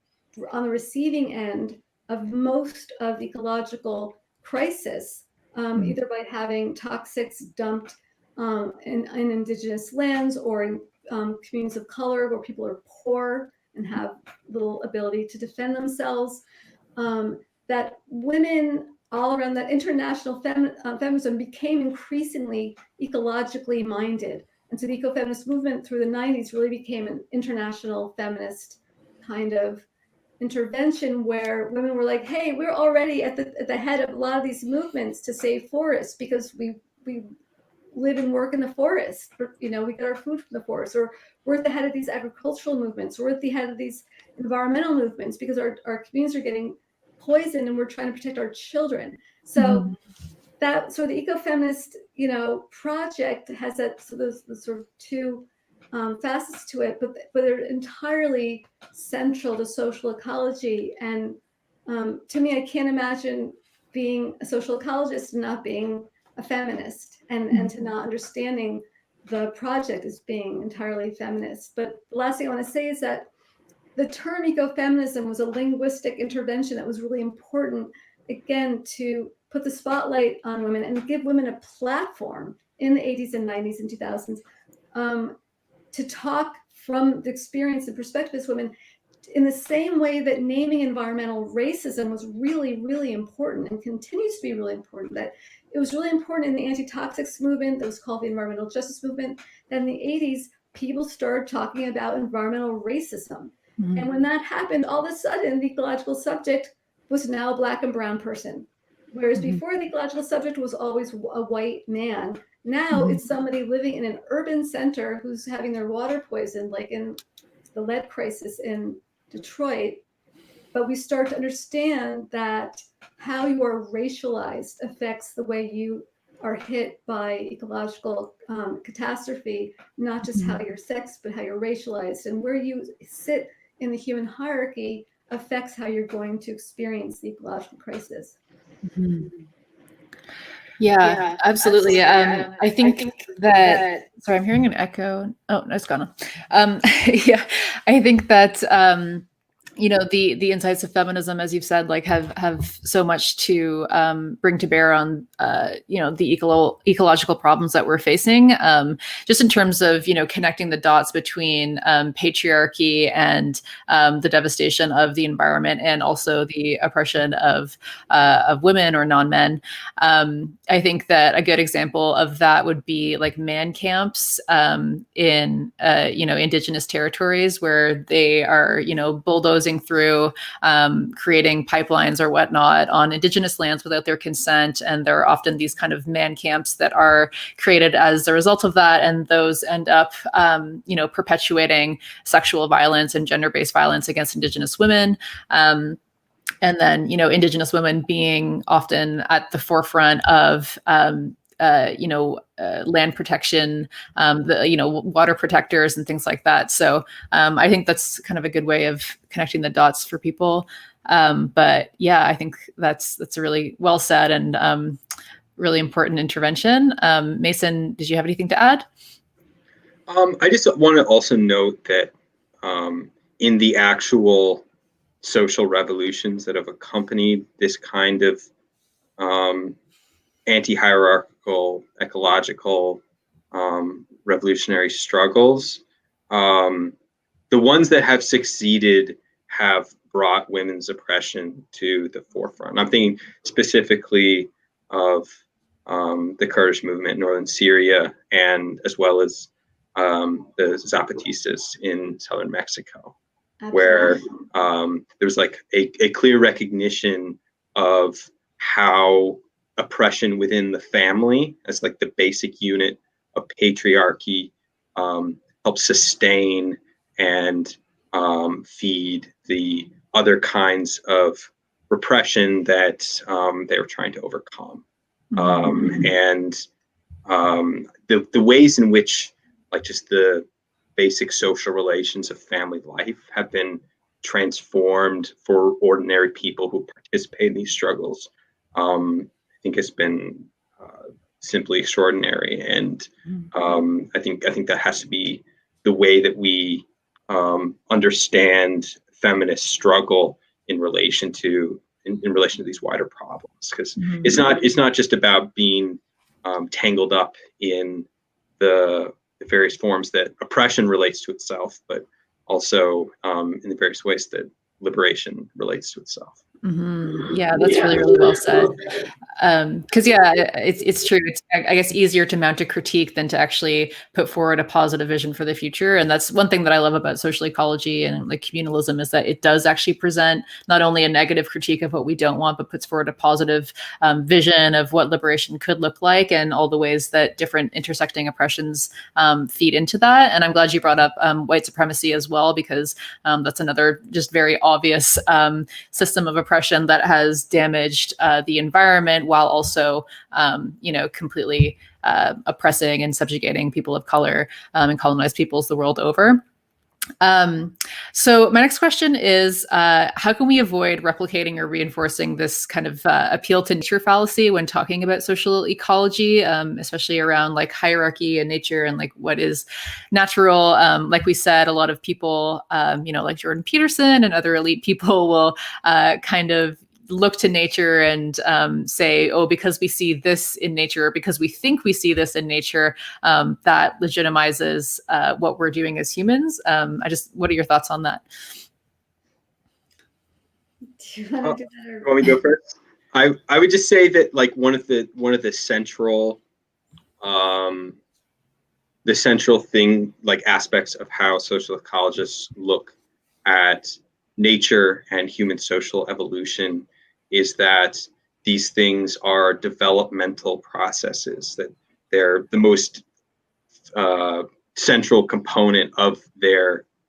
on the receiving end of most of the ecological crisis, either by having toxics dumped in indigenous lands or in communities of color where people are poor and have little ability to defend themselves, that women all around, that international feminism became increasingly ecologically minded. And so the ecofeminist movement through the 90s really became an international feminist kind of intervention, where women were like, hey, we're already at the head of a lot of these movements to save forests, because we live and work in the forest. We get our food from the forest. Or we're at the head of these agricultural movements. We're at the head of these environmental movements, because our communities are getting poisoned and we're trying to protect our children. So the ecofeminist, project has that, so those sort of two facets to it, but they're entirely central to social ecology. And to me, I can't imagine being a social ecologist and not being a feminist, and to not understanding the project as being entirely feminist. But the last thing I want to say is that the term ecofeminism was a linguistic intervention that was really important, again, to put the spotlight on women and give women a platform in the 80s and 90s and 2000s to talk from the experience and perspective as women, in the same way that naming environmental racism was really, really important and continues to be really important. That it was really important in the anti-toxics movement that was called the environmental justice movement. That in the 80s, people started talking about environmental racism. And when that happened, all of a sudden, the ecological subject was now a Black and brown person. Whereas before, the ecological subject was always a white man. Now it's somebody living in an urban center who's having their water poisoned, like in the lead crisis in Detroit. But we start to understand that how you are racialized affects the way you are hit by ecological catastrophe, not just how you're sexed, but how you're racialized. And where you sit in the human hierarchy affects how you're going to experience the ecological crisis.
Yeah, absolutely. I think that, sorry, I'm hearing an echo. Oh, no, it's gone. Yeah, I think that, the insights of feminism, as you've said, like have so much to bring to bear on, the ecological problems that we're facing, just in terms of, connecting the dots between patriarchy and the devastation of the environment, and also the oppression of women or non-men. I think that a good example of that would be like man camps in indigenous territories, where they are bulldozing through creating pipelines or whatnot on indigenous lands without their consent. And there are often these kind of man camps that are created as a result of that, and those end up perpetuating sexual violence and gender-based violence against indigenous women. And then, indigenous women being often at the forefront of land protection, water protectors and things like that. So I think that's kind of a good way of connecting the dots for people. But yeah, I think that's a really well said and really important intervention. Mason, did you have anything to add?
I just want to also note that in the actual social revolutions that have accompanied this kind of anti-hierarchical, ecological, revolutionary struggles, the ones that have succeeded have brought women's oppression to the forefront. I'm thinking specifically of the Kurdish movement in northern Syria, and as well as the Zapatistas in southern Mexico. Absolutely. Where there's like a clear recognition of how oppression within the family as like the basic unit of patriarchy helps sustain and feed the other kinds of repression that they were trying to overcome. And the ways in which like just the basic social relations of family life have been transformed for ordinary people who participate in these struggles, I think has been simply extraordinary. And I think that has to be the way that we understand feminist struggle in relation to these wider problems, because it's not just about being tangled up in the various forms that oppression relates to itself, but also in the various ways that liberation relates to itself.
Yeah, that's really well said. Because it's true. It's, I guess, easier to mount a critique than to actually put forward a positive vision for the future. And that's one thing that I love about social ecology and like communalism, is that it does actually present not only a negative critique of what we don't want, but puts forward a positive vision of what liberation could look like and all the ways that different intersecting oppressions feed into that. And I'm glad you brought up white supremacy as well, because that's another just very obvious system of oppression that has damaged the environment, while also, completely oppressing and subjugating people of color and colonized peoples the world over. So my next question is, how can we avoid replicating or reinforcing this kind of appeal to nature fallacy when talking about social ecology, especially around like hierarchy and nature and like what is natural? Like we said, a lot of people, like Jordan Peterson and other elite people will kind of look to nature and say, oh, because we see this in nature, or because we think we see this in nature, that legitimizes what we're doing as humans. What are your thoughts on that?
Do you want to do that?
You want me to go first? I would just say that like one of the central thing, like aspects of how social ecologists look at nature and human social evolution, is that these things are developmental processes, that they're the most central component of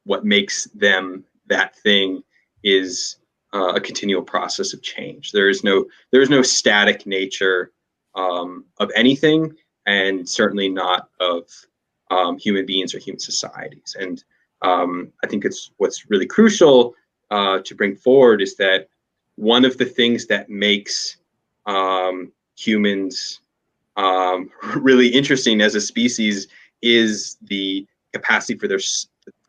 what makes them that thing is a continual process of change. There is no static nature of anything, and certainly not of human beings or human societies. And I think what's really crucial to bring forward is that one of the things that makes humans really interesting as a species is the capacity for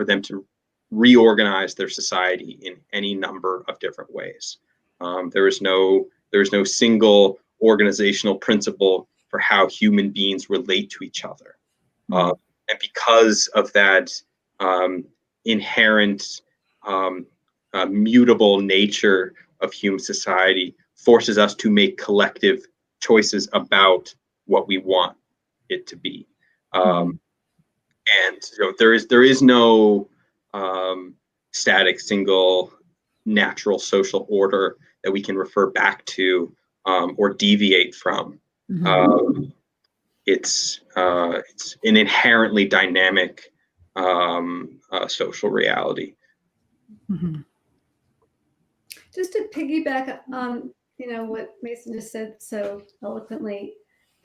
them to reorganize their society in any number of different ways. There is no single organizational principle for how human beings relate to each other. And because of that inherent mutable nature of human society, forces us to make collective choices about what we want it to be. And there is no static single natural social order that we can refer back to or deviate from. It's an inherently dynamic social reality.
Just to piggyback on what Mason just said so eloquently,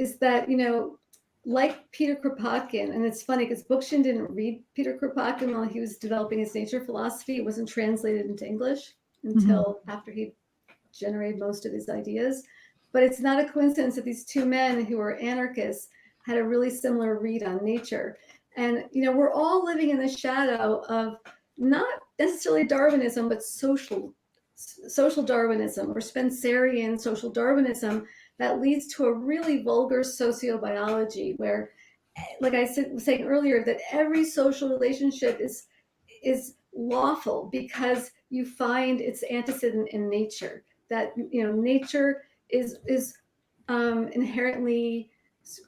is that, you know, like Peter Kropotkin, and it's funny because Bookchin didn't read Peter Kropotkin while he was developing his nature philosophy. It wasn't translated into English until after he generated most of his ideas. But it's not a coincidence that these two men who were anarchists had a really similar read on nature. And, you know, we're all living in the shadow of not necessarily Darwinism, but social Darwinism or Spencerian social Darwinism that leads to a really vulgar sociobiology where, like I was saying earlier, that every social relationship is lawful because you find its antecedent in nature. That, you know, nature is inherently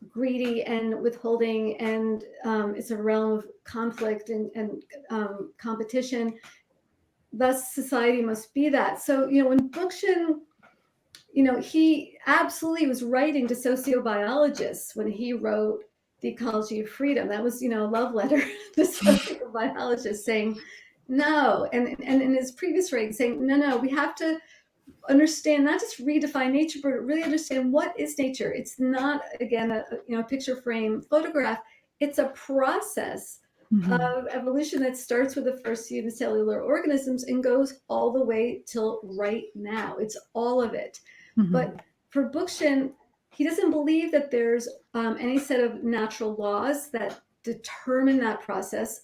greedy and withholding, and it's a realm of conflict and competition. Thus, society must be that. So, you know, when Bookchin, you know, he absolutely was writing to sociobiologists when he wrote The Ecology of Freedom. That was, you know, a love letter to sociobiologists saying, no, and in his previous writing saying, no, we have to understand, not just redefine nature, but really understand what is nature. It's not, again, a picture frame photograph. It's a process of evolution that starts with the first unicellular organisms and goes all the way till right now. It's all of it. But for Bookchin, he doesn't believe that there's any set of natural laws that determine that process,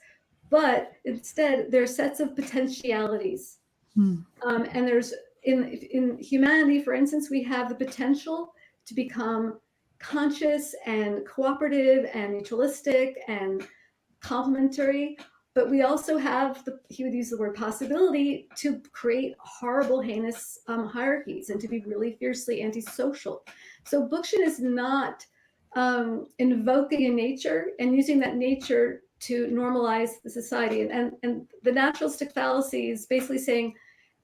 but instead there are sets of potentialities. And there's in humanity, for instance, we have the potential to become conscious and cooperative and mutualistic and complementary, but we also have he would use the word possibility to create horrible, heinous hierarchies and to be really fiercely antisocial. So Bookchin is not invoking a nature and using that nature to normalize the society. And the naturalistic fallacy is basically saying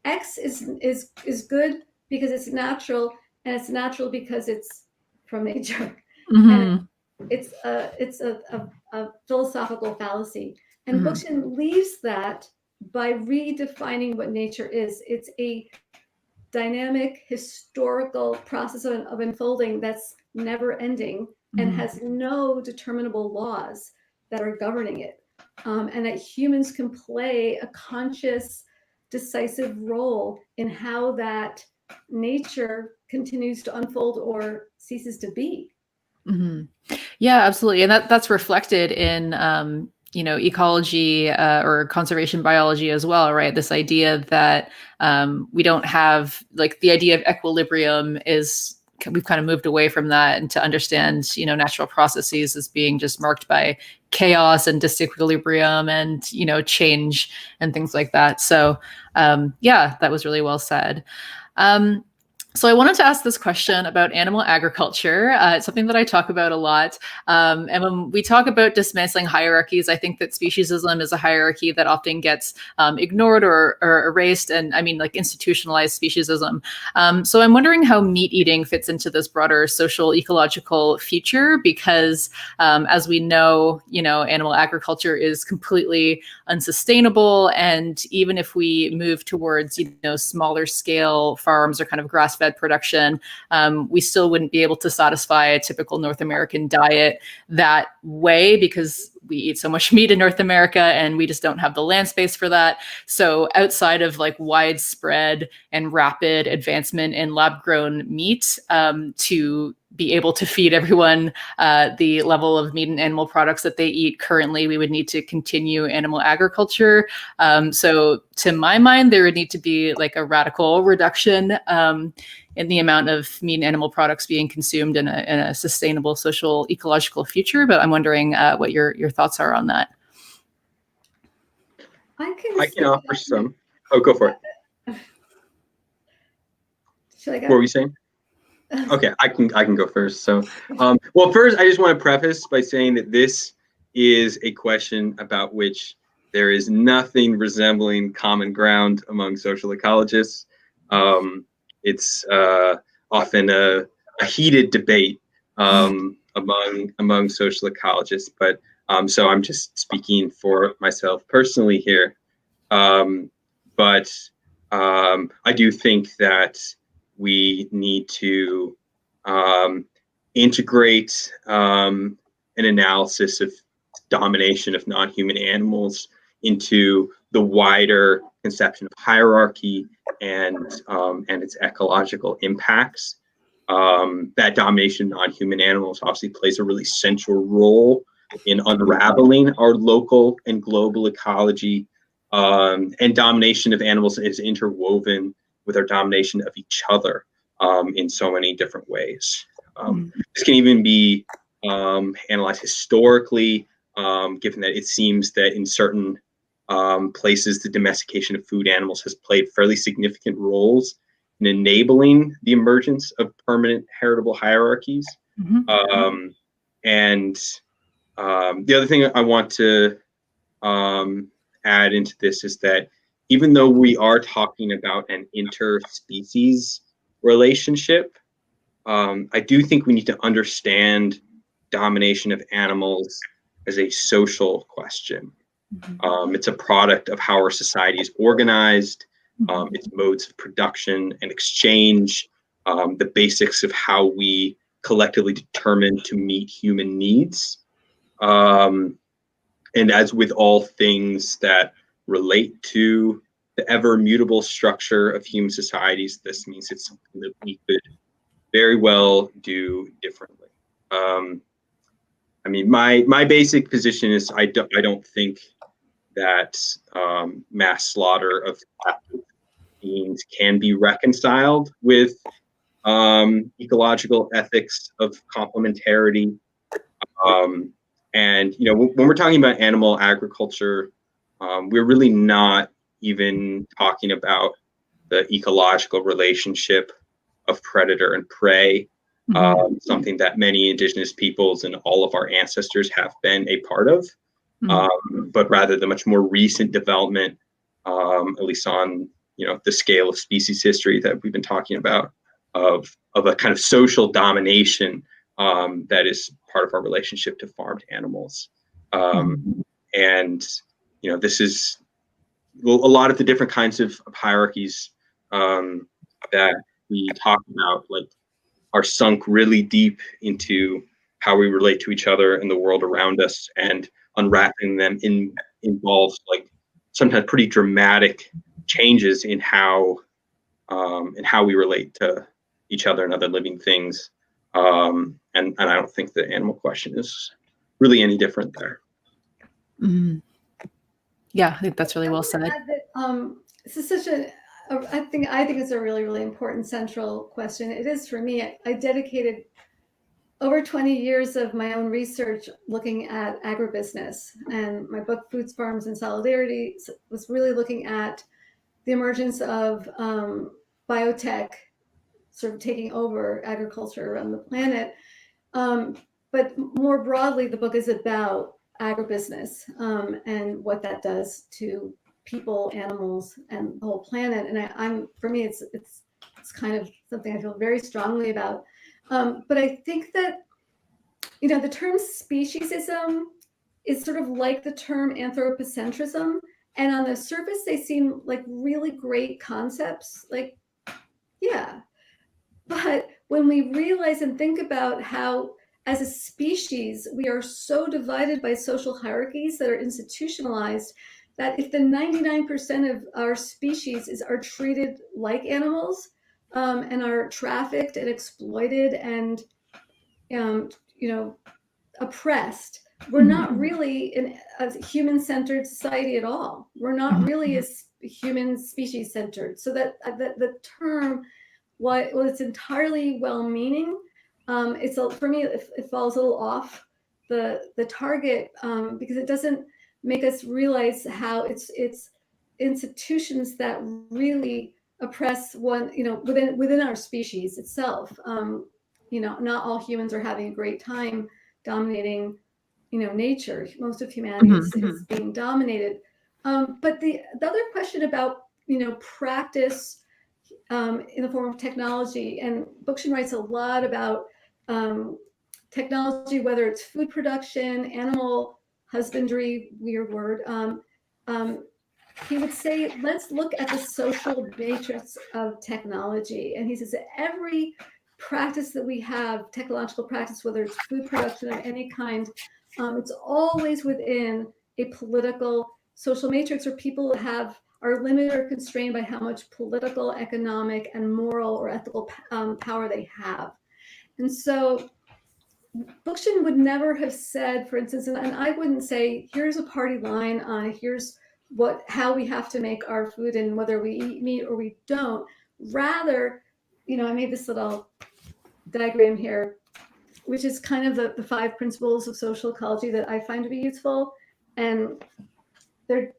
X is good because it's natural, and it's natural because it's from nature. And it's a philosophical fallacy. And Bookchin leaves that by redefining what nature is. It's a dynamic historical process of unfolding that's never ending and has no determinable laws that are governing it. And that humans can play a conscious, decisive role in how that nature continues to unfold or ceases to be.
Yeah, absolutely. And that's reflected in, ecology or conservation biology as well, right? This idea that we don't have, like, the idea of equilibrium is, we've kind of moved away from that, and to understand, natural processes as being just marked by chaos and disequilibrium and, change and things like that. So yeah, that was really well said. So I wanted to ask this question about animal agriculture. It's something that I talk about a lot. And when we talk about dismantling hierarchies, I think that speciesism is a hierarchy that often gets ignored or erased. And I mean, like, institutionalized speciesism. So I'm wondering how meat eating fits into this broader social ecological future, because as we know, animal agriculture is completely unsustainable. And even if we move towards, smaller scale farms or kind of grass-fed production, we still wouldn't be able to satisfy a typical North American diet that way, because we eat so much meat in North America and we just don't have the land space for that. So outside of, like, widespread and rapid advancement in lab-grown meat, to be able to feed everyone the level of meat and animal products that they eat currently, we would need to continue animal agriculture. So to my mind, there would need to be, like, a radical reduction in the amount of meat and animal products being consumed in a sustainable social ecological future. But I'm wondering what your thoughts are on that.
I
can offer some. Oh, go for it.
Should I go?
What were you saying? Okay, I can go first. So, well, first, I just want to preface by saying that this is a question about which there is nothing resembling common ground among social ecologists. It's often a heated debate among social ecologists, but so I'm just speaking for myself personally here. But I do think that we need to integrate an analysis of domination of non-human animals into the wider conception of hierarchy and its ecological impacts. That domination of non-human animals obviously plays a really central role in unraveling our local and global ecology, and domination of animals is interwoven with our domination of each other in so many different ways. This can even be analyzed historically, given that it seems that in certain places the domestication of food animals has played fairly significant roles in enabling the emergence of permanent heritable hierarchies. And the other thing I want to add into this is that even though we are talking about an interspecies relationship, I do think we need to understand domination of animals as a social question. It's a product of how our society is organized, its modes of production and exchange, the basics of how we collectively determine to meet human needs. And as with all things that relate to the ever mutable structure of human societies, this means it's something that we could very well do differently. I mean, my basic position is I don't think that mass slaughter of captive beings can be reconciled with ecological ethics of complementarity. And you know, when we're talking about animal agriculture, we're really not even talking about the ecological relationship of predator and prey, something that many indigenous peoples and all of our ancestors have been a part of, but rather the much more recent development, at least on the scale of species history that we've been talking about, of a kind of social domination that is part of our relationship to farmed animals. And this is a lot of the different kinds of hierarchies that we talk about, like, are sunk really deep into how we relate to each other and the world around us, and unwrapping them involves like sometimes pretty dramatic changes in how we relate to each other and other living things. And I don't think the animal question is really any different there.
Yeah, I think that's really well said.
This is such I think it's a really, really important central question. It is for me. I dedicated over 20 years of my own research looking at agribusiness, and my book Foods, Farms, and Solidarity was really looking at the emergence of biotech sort of taking over agriculture around the planet. But more broadly, the book is about agribusiness and what that does to people, animals, and the whole planet. And for me, it's kind of something I feel very strongly about. But I think that the term speciesism is sort of like the term anthropocentrism, and on the surface they seem like really great concepts, like, yeah. But when we realize and think about how, as a species, we are so divided by social hierarchies that are institutionalized, that if the 99% of our species are treated like animals, and are trafficked and exploited and oppressed, we're not really in a human-centered society at all. We're not really a human species centered. So that the term, while it's entirely well-meaning, for me it falls a little off the target, because it doesn't make us realize how it's institutions that really oppress one, within our species itself. Not all humans are having a great time dominating, nature. Most of humanity is being dominated. But the other question about, practice in the form of technology, and Bookchin writes a lot about technology, whether it's food production, animal husbandry, weird word. He would say, let's look at the social matrix of technology. And he says that every practice that we have, technological practice, whether it's food production of any kind, it's always within a political, social matrix where people are limited or constrained by how much political, economic, and moral or ethical power they have. And so Bookchin would never have said, for instance, and I wouldn't say, here's a party line on here's how we have to make our food and whether we eat meat or we don't. Rather, I made this little diagram here, which is kind of the 5 principles of social ecology that I find to be useful. And they're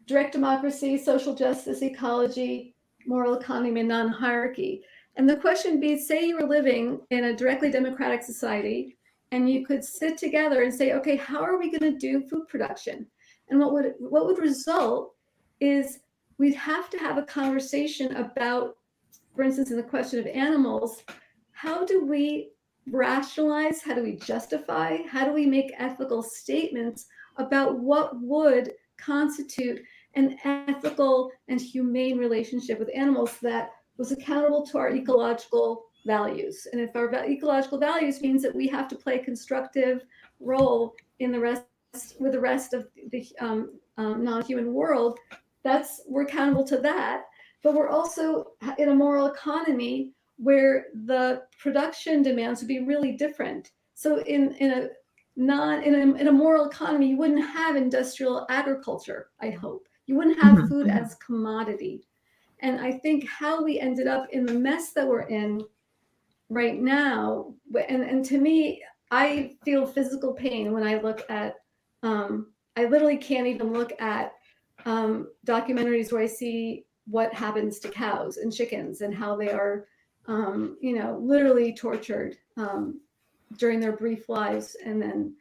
direct democracy, social justice, ecology, moral economy, and non-hierarchy. And the question would be, say you were living in a directly democratic society, and you could sit together and say, okay, how are we going to do food production? And what would result is we'd have to have a conversation about, for instance, in the question of animals, how do we rationalize, how do we justify, how do we make ethical statements about what would constitute an ethical and humane relationship with animals that was accountable to our ecological values. And if our ecological values means that we have to play a constructive role in with the rest of the non-human world, we're accountable to that. But we're also in a moral economy where the production demands would be really different. So in a moral economy, you wouldn't have industrial agriculture, I hope. You wouldn't have food as commodity. And I think how we ended up in the mess that we're in right now, and to me, I feel physical pain when I look at, I literally can't even look at documentaries where I see what happens to cows and chickens and how they are, literally tortured during their brief lives and then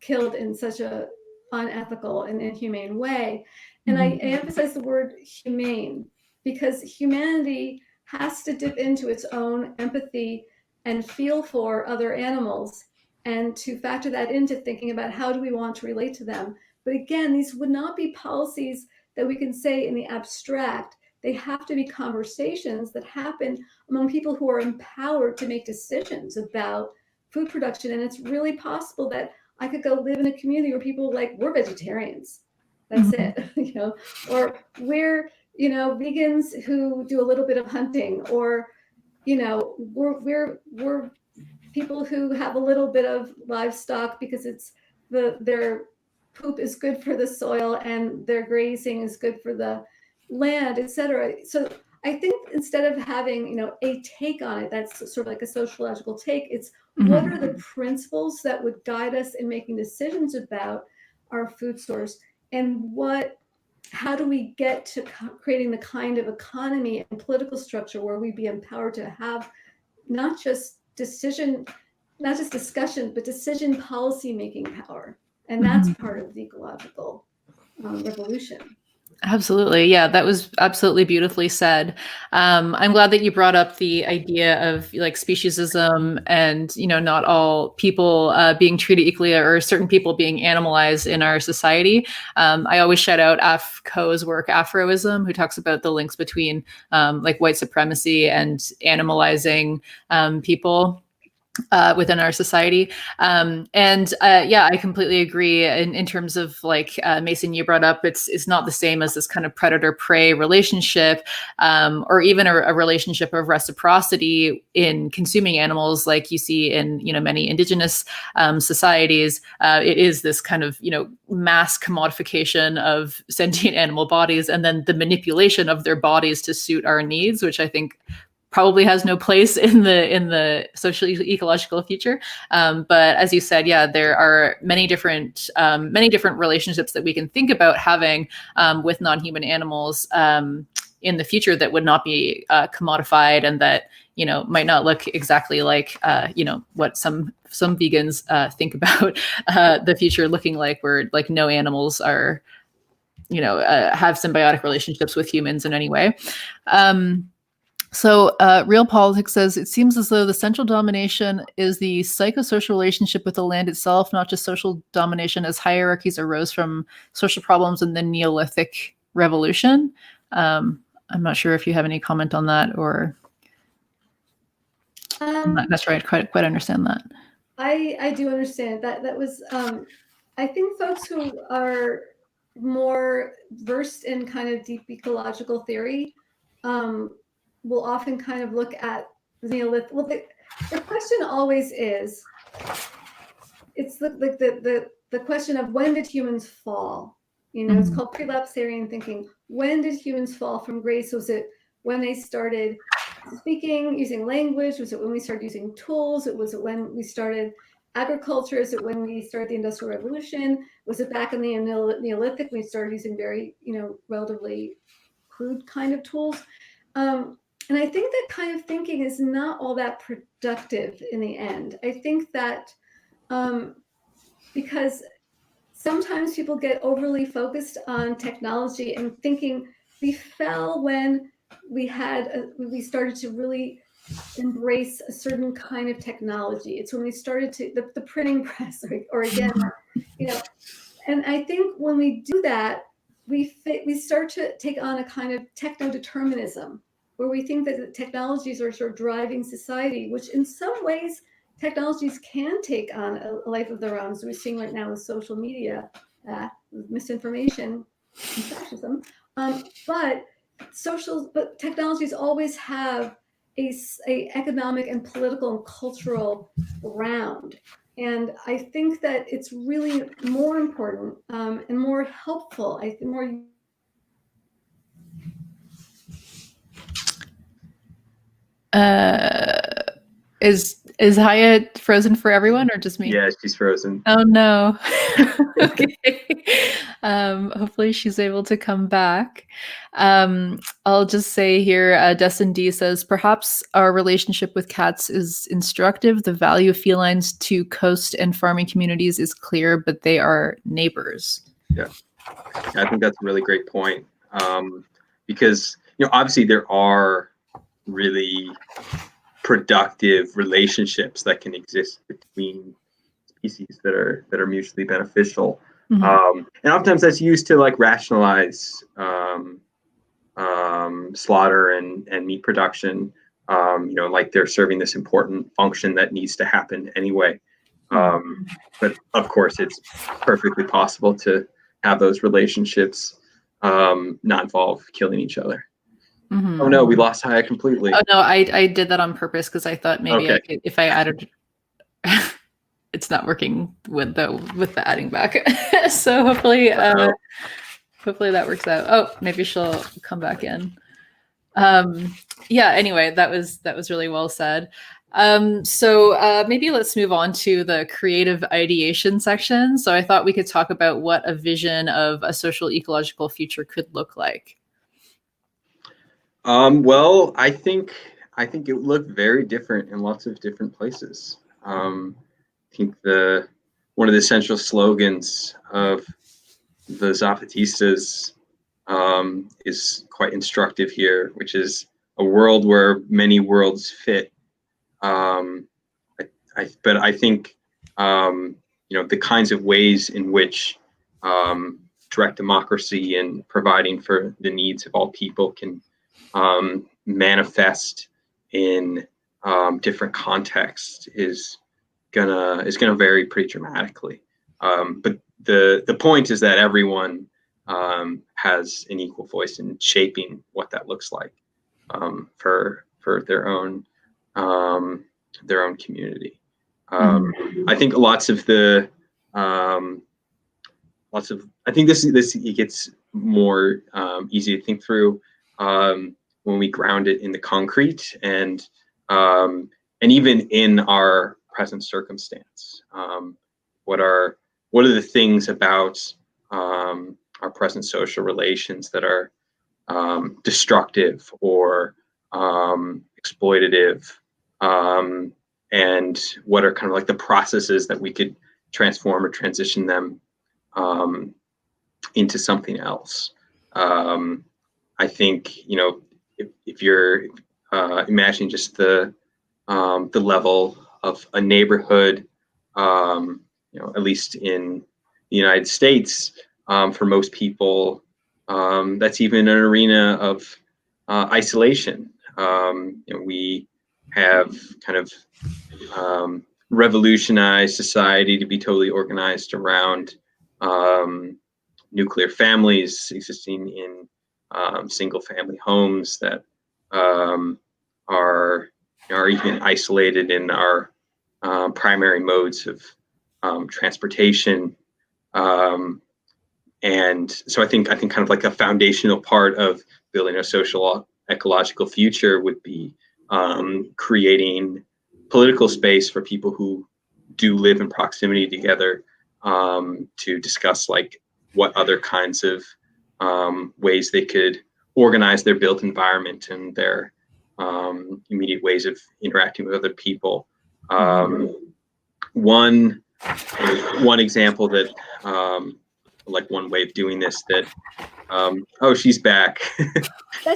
killed in such a unethical and inhumane way. And I emphasize the word humane because humanity has to dip into its own empathy and feel for other animals and to factor that into thinking about how do we want to relate to them. But again, these would not be policies that we can say in the abstract. They have to be conversations that happen among people who are empowered to make decisions about food production. And it's really possible that I could go live in a community where people are like, we're vegetarians. That's it. Or we're, vegans who do a little bit of hunting, or, we're people who have a little bit of livestock because it's their poop is good for the soil and their grazing is good for the land, etc. So I think instead of having, a take on it, that's sort of like a sociological take, it's what are the principles that would guide us in making decisions about our food source, and how do we get to creating the kind of economy and political structure where we'd be empowered to have not just discussion, but decision policy making power. And that's part of the ecological revolution.
Absolutely. Yeah, that was absolutely beautifully said. I'm glad that you brought up the idea of like speciesism and, not all people being treated equally or certain people being animalized in our society. I always shout out AFCO's work, Afroism, who talks about the links between like white supremacy and animalizing people within our society. I completely agree in terms of like Mason, you brought up, it's not the same as this kind of predator-prey relationship or even a relationship of reciprocity in consuming animals like you see in, many indigenous societies. It is this kind of, mass commodification of sentient animal bodies and then the manipulation of their bodies to suit our needs, which I think probably has no place in the social ecological future. But as you said, yeah, there are many different relationships that we can think about having with non-human animals in the future that would not be commodified and that, might not look exactly like, what some vegans think about the future looking like, where like no animals are, have symbiotic relationships with humans in any way. So Real Politics says, it seems as though the central domination is the psychosocial relationship with the land itself, not just social domination, as hierarchies arose from social problems in the Neolithic revolution. I'm not sure if you have any comment on that or... I'm not sure I quite understand that.
I do understand that. That was, I think folks who are more versed in kind of deep ecological theory will often kind of look at the Neolithic. Well, the question always is, it's the question of when did humans fall? You know, it's called prelapsarian thinking. When did humans fall from grace? Was it when they started speaking, using language? Was it when we started using tools? Was it when we started agriculture? Is it when we started the Industrial Revolution? Was it back in the Neolithic when we started using very, relatively crude kind of tools? And I think that kind of thinking is not all that productive in the end. I think that because sometimes people get overly focused on technology and thinking we fell when we started to really embrace a certain kind of technology. It's when we started to the printing press, or again, and I think when we do that, we start to take on a kind of techno-determinism, where we think that the technologies are sort of driving society, which in some ways technologies can take on a life of their own, as we're seeing right now with social media, misinformation, and fascism. But technologies always have a economic and political and cultural ground. And I think that it's really more important and more helpful. I think more.
Is Haya frozen for everyone or just me?
Yeah, she's frozen.
Oh no. Okay. Hopefully she's able to come back. I'll just say here, Destin D says, perhaps our relationship with cats is instructive. The value of felines to coast and farming communities is clear, but they are neighbors.
Yeah, I think that's a really great point. Because, obviously there are really productive relationships that can exist between species that are mutually beneficial. And oftentimes that's used to like rationalize slaughter and meat production. Like they're serving this important function that needs to happen anyway. But of course, it's perfectly possible to have those relationships not involve killing each other. Oh no, we lost Haya completely.
Oh no, I did that on purpose because I thought maybe I could, if I added. It's not working with the adding back. So hopefully that works out. Oh, maybe she'll come back in. Yeah, anyway, that was really well said. So maybe let's move on to the creative ideation section. So I thought we could talk about what a vision of a social ecological future could look like.
Well, I think it would look very different in lots of different places. I think one of the central slogans of the Zapatistas is quite instructive here, which is a world where many worlds fit. But I think the kinds of ways in which direct democracy and providing for the needs of all people can manifest in different contexts is gonna vary pretty dramatically. But the point is that everyone has an equal voice in shaping what that looks like for their own community. I think I think this it gets more easy to think through when we ground it in the concrete and even in our present circumstance. What are the things about our present social relations that are destructive or exploitative, and what are kind of like the processes that we could transform or transition them into something else. I think if you're imagining just the level of a neighborhood, at least in the United States, for most people, that's even an arena of isolation. We have kind of revolutionized society to be totally organized around nuclear families existing in single family homes that are even isolated in our primary modes of transportation. And so I think kind of like a foundational part of building a social ecological future would be creating political space for people who do live in proximity together to discuss like what other kinds of ways they could organize their built environment and their immediate ways of interacting with other people. One example that like one way of doing this that oh, she's back.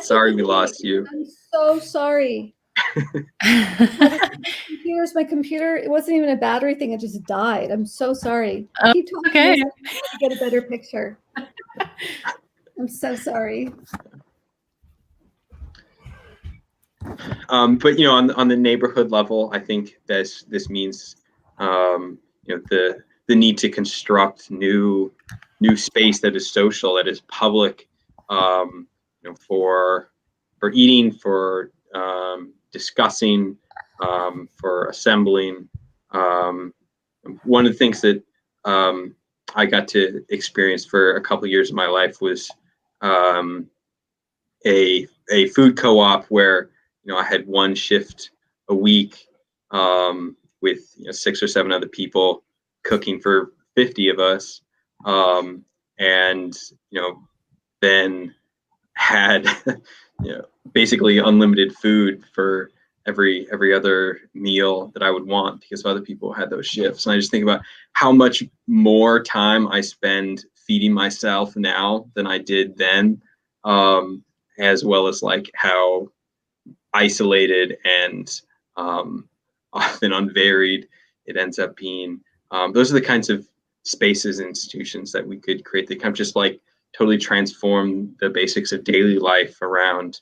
Sorry, we lost you.
I'm so sorry. My computer, it wasn't even a battery thing, it just died. I'm so sorry. Keep talking
okay.
to get a better picture. I'm so sorry.
But on the neighborhood level, I think this means the need to construct new space that is social, that is public, for eating, for discussing, for assembling. One of the things that I got to experience for a couple of years of my life was a food co-op where I had one shift a week with 6 or 7 other people cooking for 50 of us, and then had basically unlimited food for every other meal that I would want because other people had those shifts. And I just think about how much more time I spend feeding myself now than I did then, as well as like how isolated and often unvaried it ends up being. Those are the kinds of spaces and institutions that we could create that kind of just like totally transform the basics of daily life around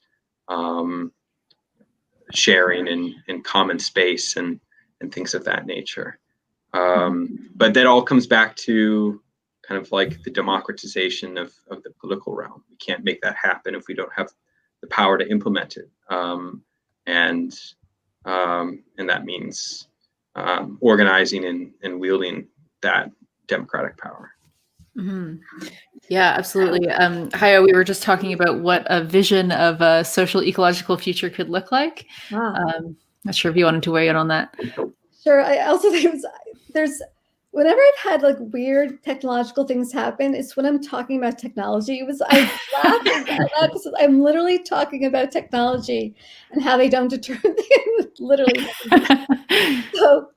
sharing and common space and things of that nature. But that all comes back to kind of like the democratization of the political realm. We can't make that happen if we don't have the power to implement it. And that means organizing and wielding that democratic power.
Mm-hmm. Yeah, absolutely. Haya, we were just talking about what a vision of a social ecological future could look like. Not sure if you wanted to weigh in on that.
Sure. I also think there's whenever I've had like weird technological things happen, it's when I'm talking about technology. I laugh because I'm literally talking about technology and how they don't deter literally. So,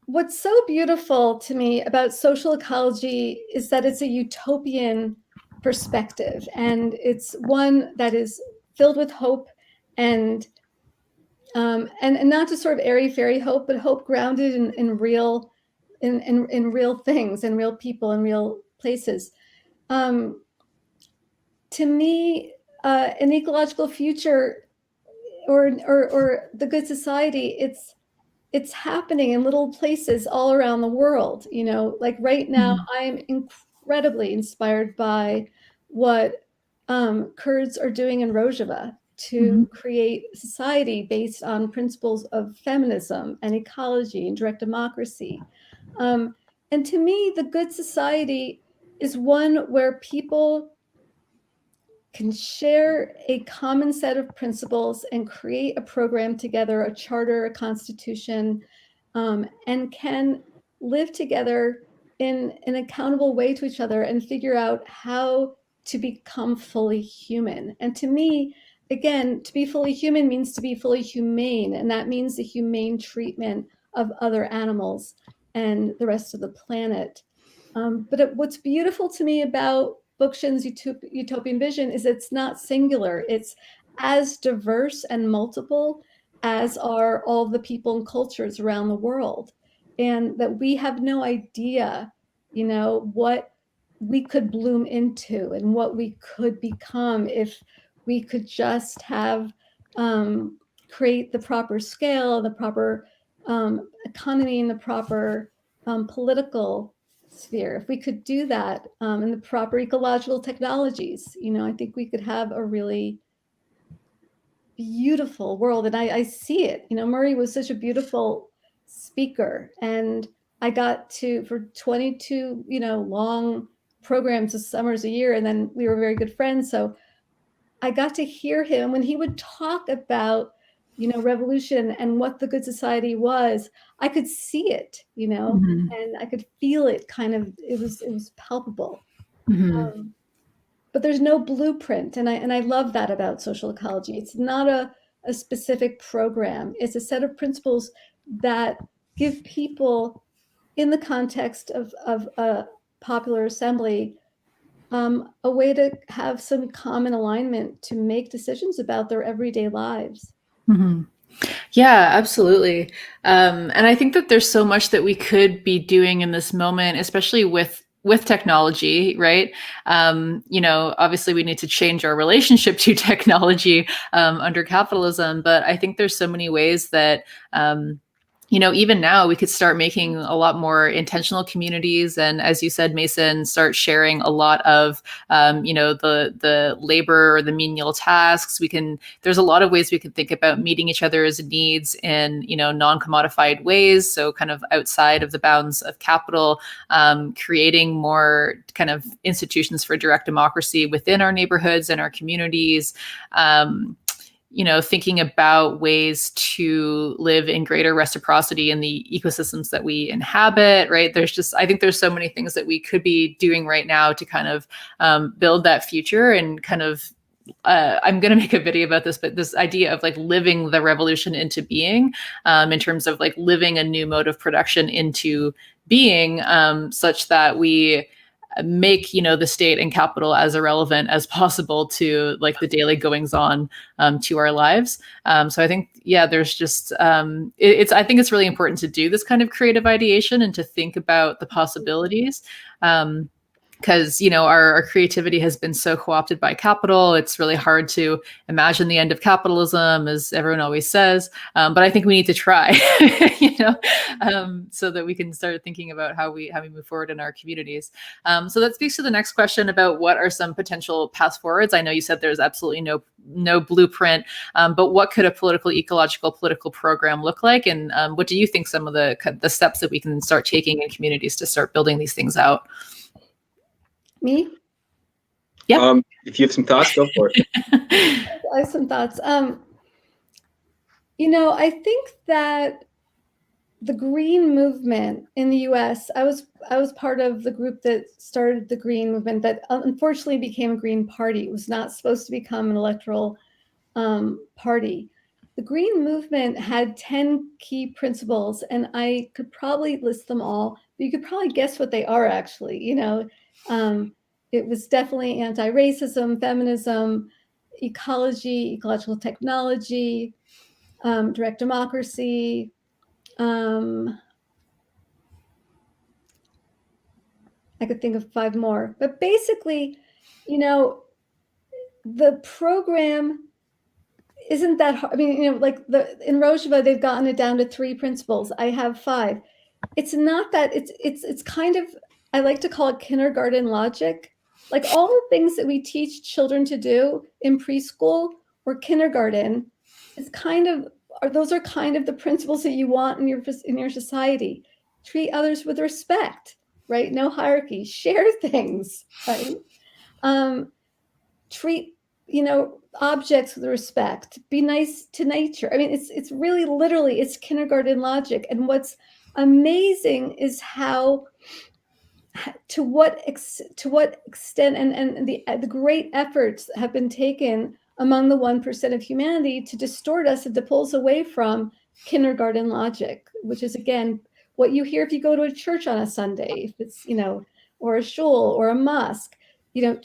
what's so beautiful to me about social ecology is that it's a utopian perspective, and it's one that is filled with hope and not just sort of airy-fairy hope, but hope grounded in real things and real people and real places. To me, an ecological future or the good society, it's happening in little places all around the world. Like right now, I'm incredibly inspired by what Kurds are doing in Rojava to create a society based on principles of feminism and ecology and direct democracy. And to me, the good society is one where people can share a common set of principles and create a program together, a charter, a constitution, and can live together in an accountable way to each other and figure out how to become fully human. And to me, again, to be fully human means to be fully humane, and that means the humane treatment of other animals and the rest of the planet. But what's beautiful to me about Bookchin's utopian vision is it's not singular. It's as diverse and multiple as are all the people and cultures around the world. And that we have no idea, what we could bloom into and what we could become if we could just have create the proper scale, the proper economy, and the proper political sphere. If we could do that in the proper ecological technologies, I think we could have a really beautiful world. And I see it. Murray was such a beautiful speaker, and I got to, for 22 long programs of summers a year, and then we were very good friends, so I got to hear him when he would talk about revolution and what the good society was. I could see it, and I could feel it. It was palpable. But there's no blueprint, and I love that about social ecology. It's not a specific program. It's a set of principles that give people, in the context of a popular assembly, a way to have some common alignment to make decisions about their everyday lives.
Yeah, absolutely. And I think that there's so much that we could be doing in this moment, especially with technology, right? Obviously we need to change our relationship to technology under capitalism, but I think there's so many ways that even now we could start making a lot more intentional communities. And as you said, Mason, start sharing a lot of, the labor or the menial tasks. There's a lot of ways we can think about meeting each other's needs in, non-commodified ways. So kind of outside of the bounds of capital, creating more kind of institutions for direct democracy within our neighborhoods and our communities. Thinking about ways to live in greater reciprocity in the ecosystems that we inhabit, right? I think there's so many things that we could be doing right now to kind of build that future and kind of, I'm going to make a video about this, but this idea of like living the revolution into being, in terms of like living a new mode of production into being, such that we make the state and capital as irrelevant as possible to like the daily goings on to our lives. So I think there's just I think it's really important to do this kind of creative ideation and to think about the possibilities. Because our creativity has been so co-opted by capital. It's really hard to imagine the end of capitalism, as everyone always says. But I think we need to try, so that we can start thinking about how we move forward in our communities. So that speaks to the next question about what are some potential paths forwards. I know you said there's absolutely no blueprint, but what could a ecological political program look like? And what do you think some of the steps that we can start taking in communities to start building these things out?
Me?
Yeah.
If you have some thoughts, go for it.
I have some thoughts. I think that the green movement in the US, I was part of the group that started the green movement that unfortunately became a Green Party. It was not supposed to become an electoral party. The green movement had 10 key principles, and I could probably list them all, but you could probably guess what they are actually. It was definitely anti-racism, feminism, ecology, ecological technology, direct democracy. I could think of 5 more, but basically, the program isn't that hard. I mean, in Rojava, they've gotten it down to 3 principles. I have 5. It's not that it's kind of, I like to call it kindergarten logic. Like all the things that we teach children to do in preschool or kindergarten those are kind of the principles that you want in your society. Treat others with respect, right? No hierarchy. Share things, right? Treat objects with respect. Be nice to nature. I mean, it's really literally it's kindergarten logic. And what's amazing is how to what extent and the great efforts have been taken among the 1% of humanity to distort us and to pull us away from kindergarten logic, which is again what you hear if you go to a church on a Sunday, if it's or a shul or a mosque.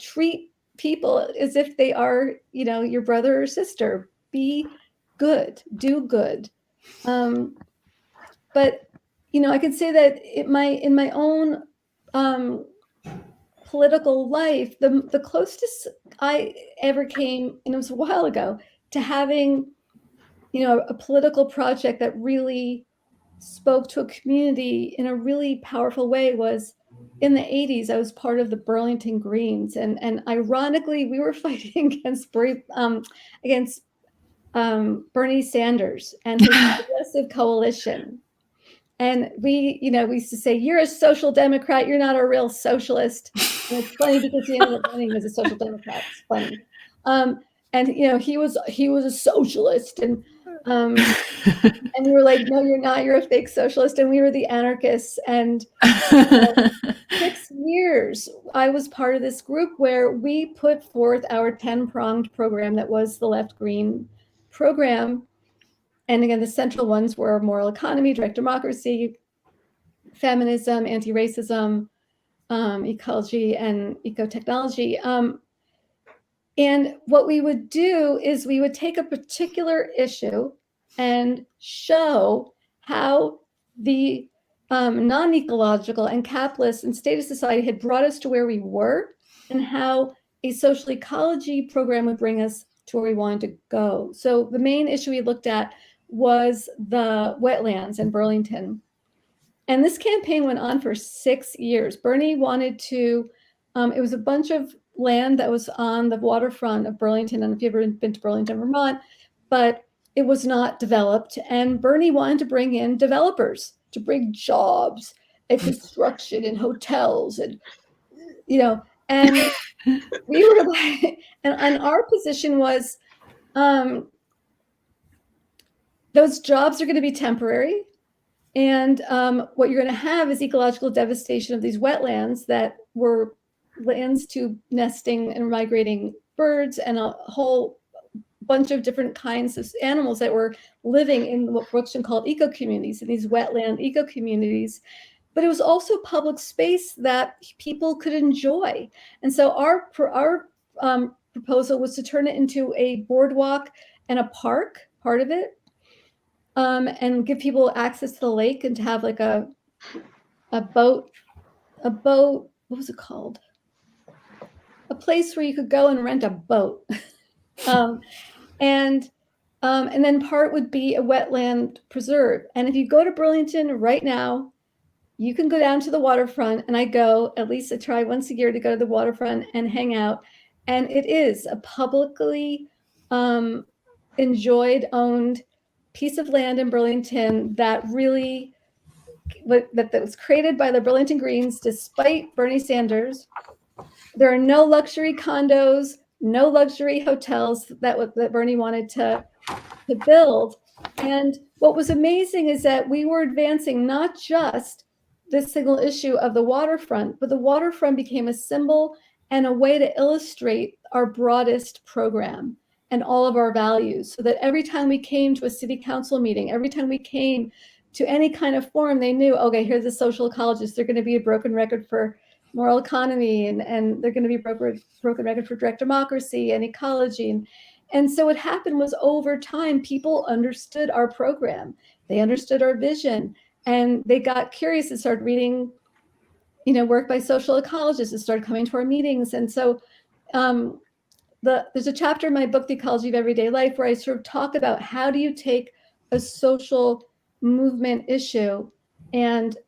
Treat people as if they are your brother or sister. Be good, do good. But I could say that in my own political life, the closest I ever came, and it was a while ago, to having, a political project that really spoke to a community in a really powerful way was in the 80s. I was part of the Burlington Greens, and ironically, we were fighting against Bernie Sanders and his progressive coalition. And we used to say, "You're a social democrat. You're not a real socialist." And it's funny because he ended up running as a social democrat. It's funny. And he was a socialist, and we were like, "No, you're not. You're a fake socialist." And we were the anarchists. And 6 years, I was part of this group where we put forth our 10-pronged program that was the Left Green program. And again, the central ones were moral economy, direct democracy, feminism, anti-racism, ecology, and eco-technology. And what we would do is we would take a particular issue and show how the non-ecological and capitalist and statist society had brought us to where we were, and how a social ecology program would bring us to where we wanted to go. So the main issue we looked at was the wetlands in Burlington. And this campaign went on for 6 years. Bernie wanted to, it was a bunch of land that was on the waterfront of Burlington. And if you've ever been to Burlington, Vermont, but it was not developed. And Bernie wanted to bring in developers to bring jobs and construction and hotels and, and we were like, and our position was, those jobs are going to be temporary. And what you're going to have is ecological devastation of these wetlands that were lands to nesting and migrating birds and a whole bunch of different kinds of animals that were living in what Brooks called eco-communities, in these wetland eco-communities. But it was also public space that people could enjoy. And so our proposal was to turn it into a boardwalk and a park, part of it, and give people access to the lake, and to have like a boat, what was it called? A place where you could go and rent a boat. And then part would be a wetland preserve. And if you go to Burlington right now, you can go down to the waterfront, and I try once a year to go to the waterfront and hang out. And it is a publicly enjoyed, owned piece of land in Burlington that was created by the Burlington Greens, despite Bernie Sanders. There are no luxury condos, no luxury hotels that Bernie wanted to build. And what was amazing is that we were advancing not just this single issue of the waterfront, but the waterfront became a symbol and a way to illustrate our broadest program and all of our values, so that every time we came to a city council meeting, every time we came to any kind of forum, they knew, okay, here's the social ecologists. They're going to be a broken record for moral economy, and they're going to be broken record for direct democracy and ecology. And so what happened was, over time, people understood our program. They understood our vision, and they got curious and started reading, work by social ecologists, and started coming to our meetings. And so there's a chapter in my book, The Ecology of Everyday Life, where I sort of talk about how do you take a social movement issue and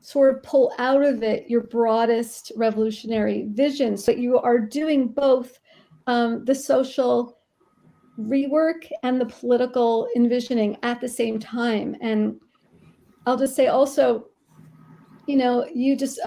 sort of pull out of it your broadest revolutionary vision, so that you are doing both the social rework and the political envisioning at the same time. And I'll just say also, you just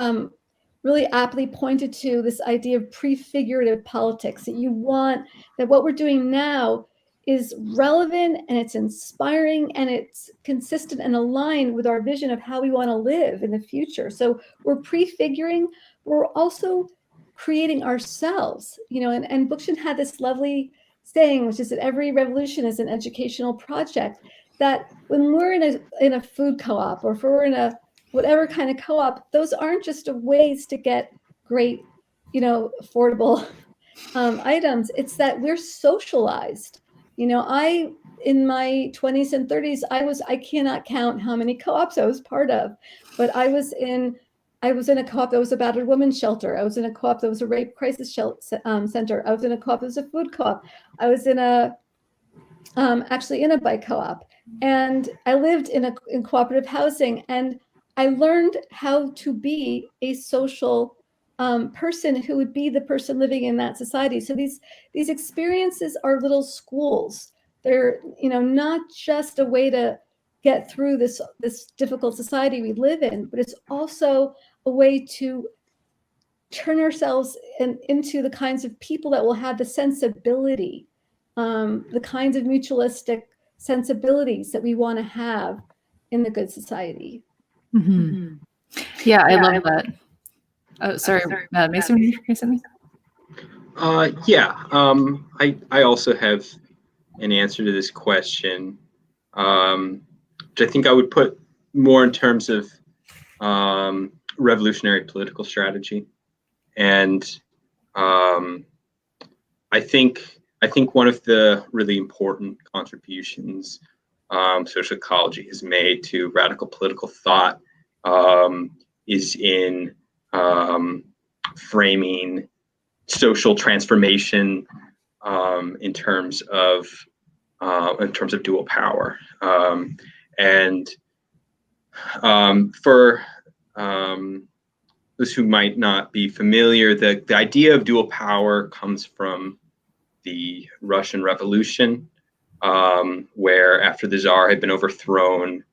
really aptly pointed to this idea of prefigurative politics, that you want that what we're doing now is relevant, and it's inspiring, and it's consistent and aligned with our vision of how we want to live in the future. So we're prefiguring, we're also creating ourselves, and Bookchin had this lovely saying, which is that every revolution is an educational project. That when we're in a food co-op, or if we're in a whatever kind of co-op, those aren't just ways to get great, affordable items. It's that we're socialized. In my 20s and 30s, I cannot count how many co-ops I was part of, but I was in I was in a co-op that was a battered women's shelter. I was in a co-op that was a rape crisis center. I was in a co-op that was a food co-op. I was in a actually in a bike co-op, and I lived in cooperative housing, and I learned how to be a social person who would be the person living in that society. So these experiences are little schools. They're, you know, not just a way to get through this difficult society we live in, but it's also a way to turn ourselves into the kinds of people that will have the sensibility, the kinds of mutualistic sensibilities that we want to have in the good society.
Mm-hmm. Yeah, I love that. Oh, sorry, Mason, were you saying something?
Yeah, I also have an answer to this question, which I think I would put more in terms of revolutionary political strategy. And I think one of the really important contributions social ecology has made to radical political thought is in framing social transformation in terms of dual power. For those who might not be familiar, the idea of dual power comes from the Russian Revolution, where after the Tsar had been overthrown,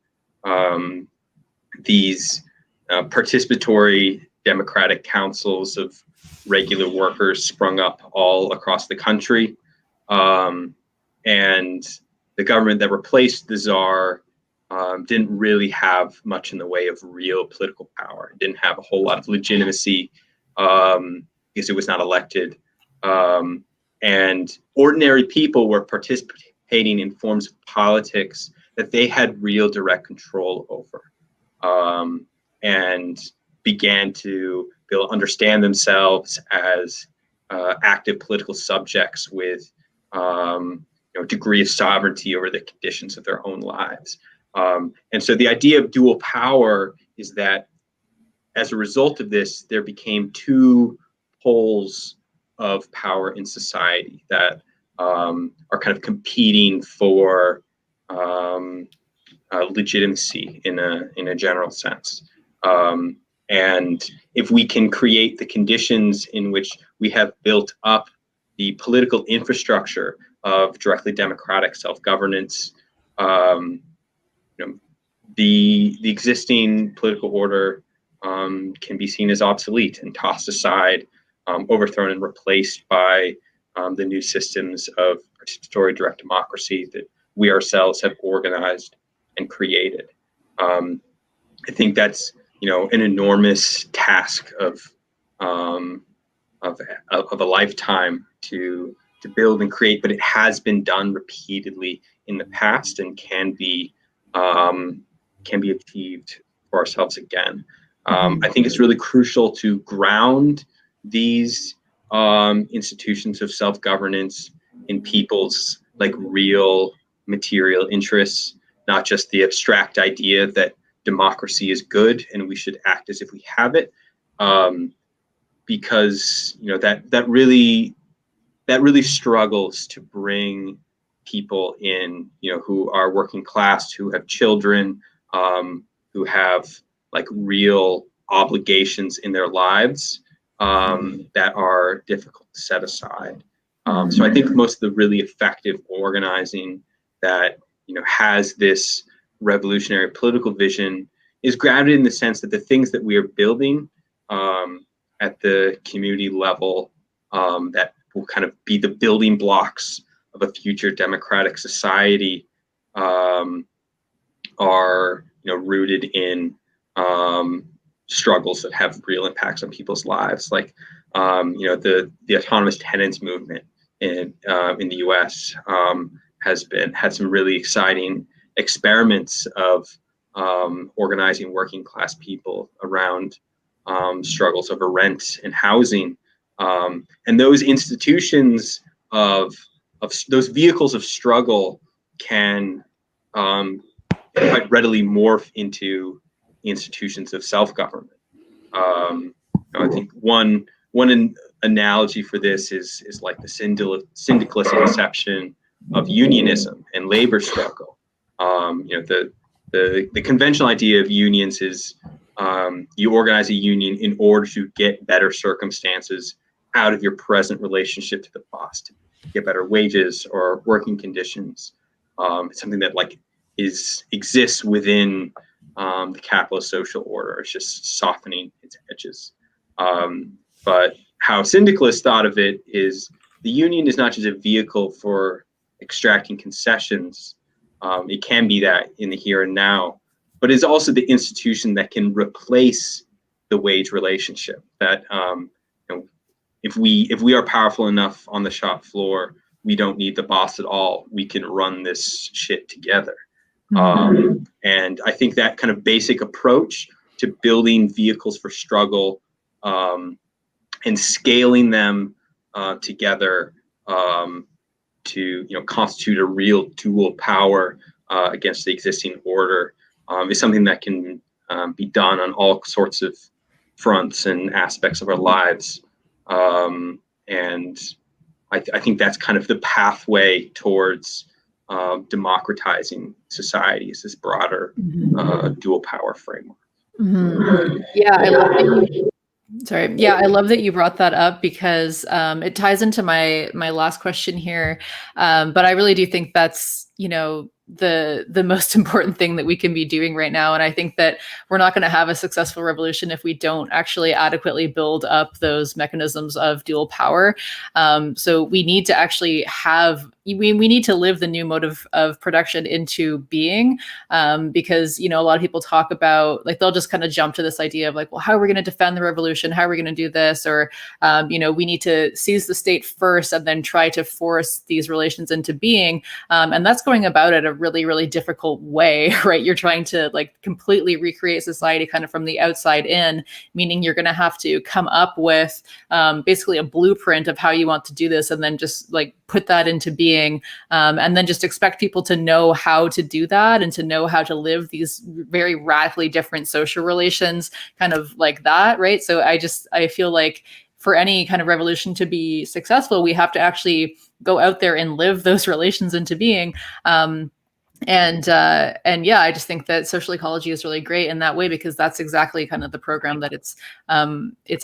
these participatory democratic councils of regular workers sprung up all across the country. And the government that replaced the Tsar didn't really have much in the way of real political power. It didn't have a whole lot of legitimacy because it was not elected. And ordinary people were participating in forms of politics that they had real direct control over, and began to understand themselves as active political subjects with degree of sovereignty over the conditions of their own lives. And so the idea of dual power is that as a result of this, there became two poles of power in society that are kind of competing for legitimacy in a general sense. And if we can create the conditions in which we have built up the political infrastructure of directly democratic self-governance, the existing political order can be seen as obsolete and tossed aside, overthrown and replaced by the new systems of participatory direct democracy that we ourselves have organized and created. I think that's an enormous task of a lifetime to build and create, but it has been done repeatedly in the past and can be achieved for ourselves again. I think it's really crucial to ground these institutions of self-governance in people's real material interests, not just the abstract idea that democracy is good and we should act as if we have it, because that really struggles to bring people in, who are working class, who have children, who have real obligations in their lives that are difficult to set aside. So I think most of the really effective organizing that has this revolutionary political vision is grounded in the sense that the things that we are building at the community level that will kind of be the building blocks of a future democratic society are rooted in struggles that have real impacts on people's lives, like the autonomous tenants movement in the U.S. Had some really exciting experiments of organizing working class people around struggles over rent and housing, and those institutions of those vehicles of struggle can quite readily morph into institutions of self-government. I think one analogy for this is like the syndicalist conception of unionism and labor struggle. The conventional idea of unions is you organize a union in order to get better circumstances out of your present relationship to the boss, to get better wages or working conditions. It's something that exists within the capitalist social order. It's just softening its edges. But how syndicalists thought of it is the union is not just a vehicle for extracting concessions. It can be that in the here and now, but it's also the institution that can replace the wage relationship. That if we are powerful enough on the shop floor, we don't need the boss at all. We can run this shit together. And I think that kind of basic approach to building vehicles for struggle and scaling them together to constitute a real dual power against the existing order is something that can be done on all sorts of fronts and aspects of our lives. And I think that's kind of the pathway towards democratizing society, is this broader dual power framework.
Yeah, I love that. Sorry. Yeah, I love that you brought that up because it ties into my last question here. But I really do think that's, the most important thing that we can be doing right now. And I think that we're not going to have a successful revolution if we don't actually adequately build up those mechanisms of dual power. So we need to actually we need to live the new mode of production into being, because, a lot of people talk about, they'll just kind of jump to this idea of well, how are we going to defend the revolution? How are we going to do this? Or, we need to seize the state first and then try to force these relations into being. And that's going about it a really, really difficult way, right? You're trying to completely recreate society kind of from the outside in, meaning you're going to have to come up with basically a blueprint of how you want to do this and then just put that into being, and then just expect people to know how to do that and to know how to live these very radically different social relations kind of like that, right? So I feel like for any kind of revolution to be successful, we have to actually go out there and live those relations into being. And yeah, I just think that social ecology is really great in that way, because that's exactly kind of the program that it's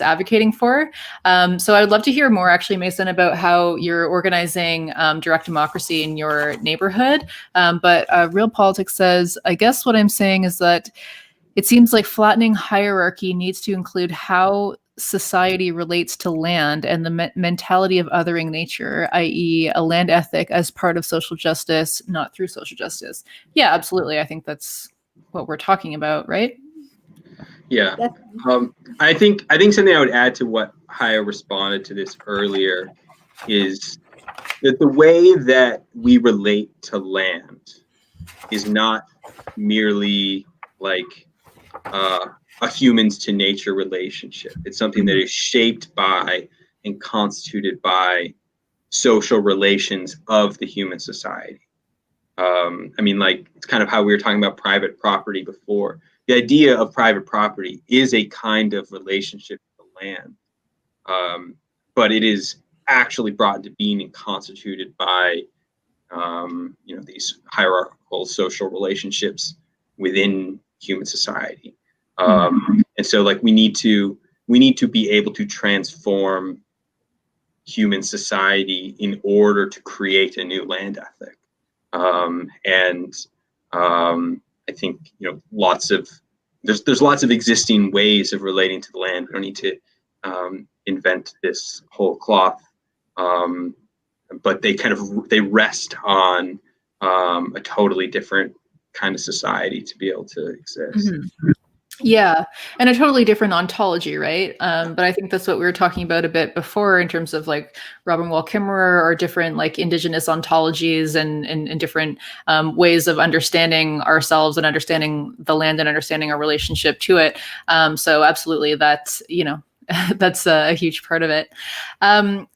advocating for. So I would love to hear more, actually, Mason, about how you're organizing direct democracy in your neighborhood. But Real Politics says, I guess what I'm saying is that it seems like flattening hierarchy needs to include how society relates to land and the mentality of othering nature, i.e. a land ethic as part of social justice, not through social justice. Yeah, absolutely. I think that's what we're talking about, right?
Yeah. I think something I would add to what Haya responded to this earlier is that the way that we relate to land is not merely a humans to nature relationship. It's something that is shaped by and constituted by social relations of the human society. It's kind of how we were talking about private property before. The idea of private property is a kind of relationship with the land, but it is actually brought into being and constituted by these hierarchical social relationships within human society. And so we need to be able to transform human society in order to create a new land ethic. I think there's lots of existing ways of relating to the land. We don't need to invent this whole cloth, but they rest on a totally different kind of society to be able to exist.
Yeah, and a totally different ontology, right? But I think that's what we were talking about a bit before in terms of Robin Wall Kimmerer, or different indigenous ontologies and different ways of understanding ourselves and understanding the land and understanding our relationship to it. So absolutely, that's That's a huge part of it.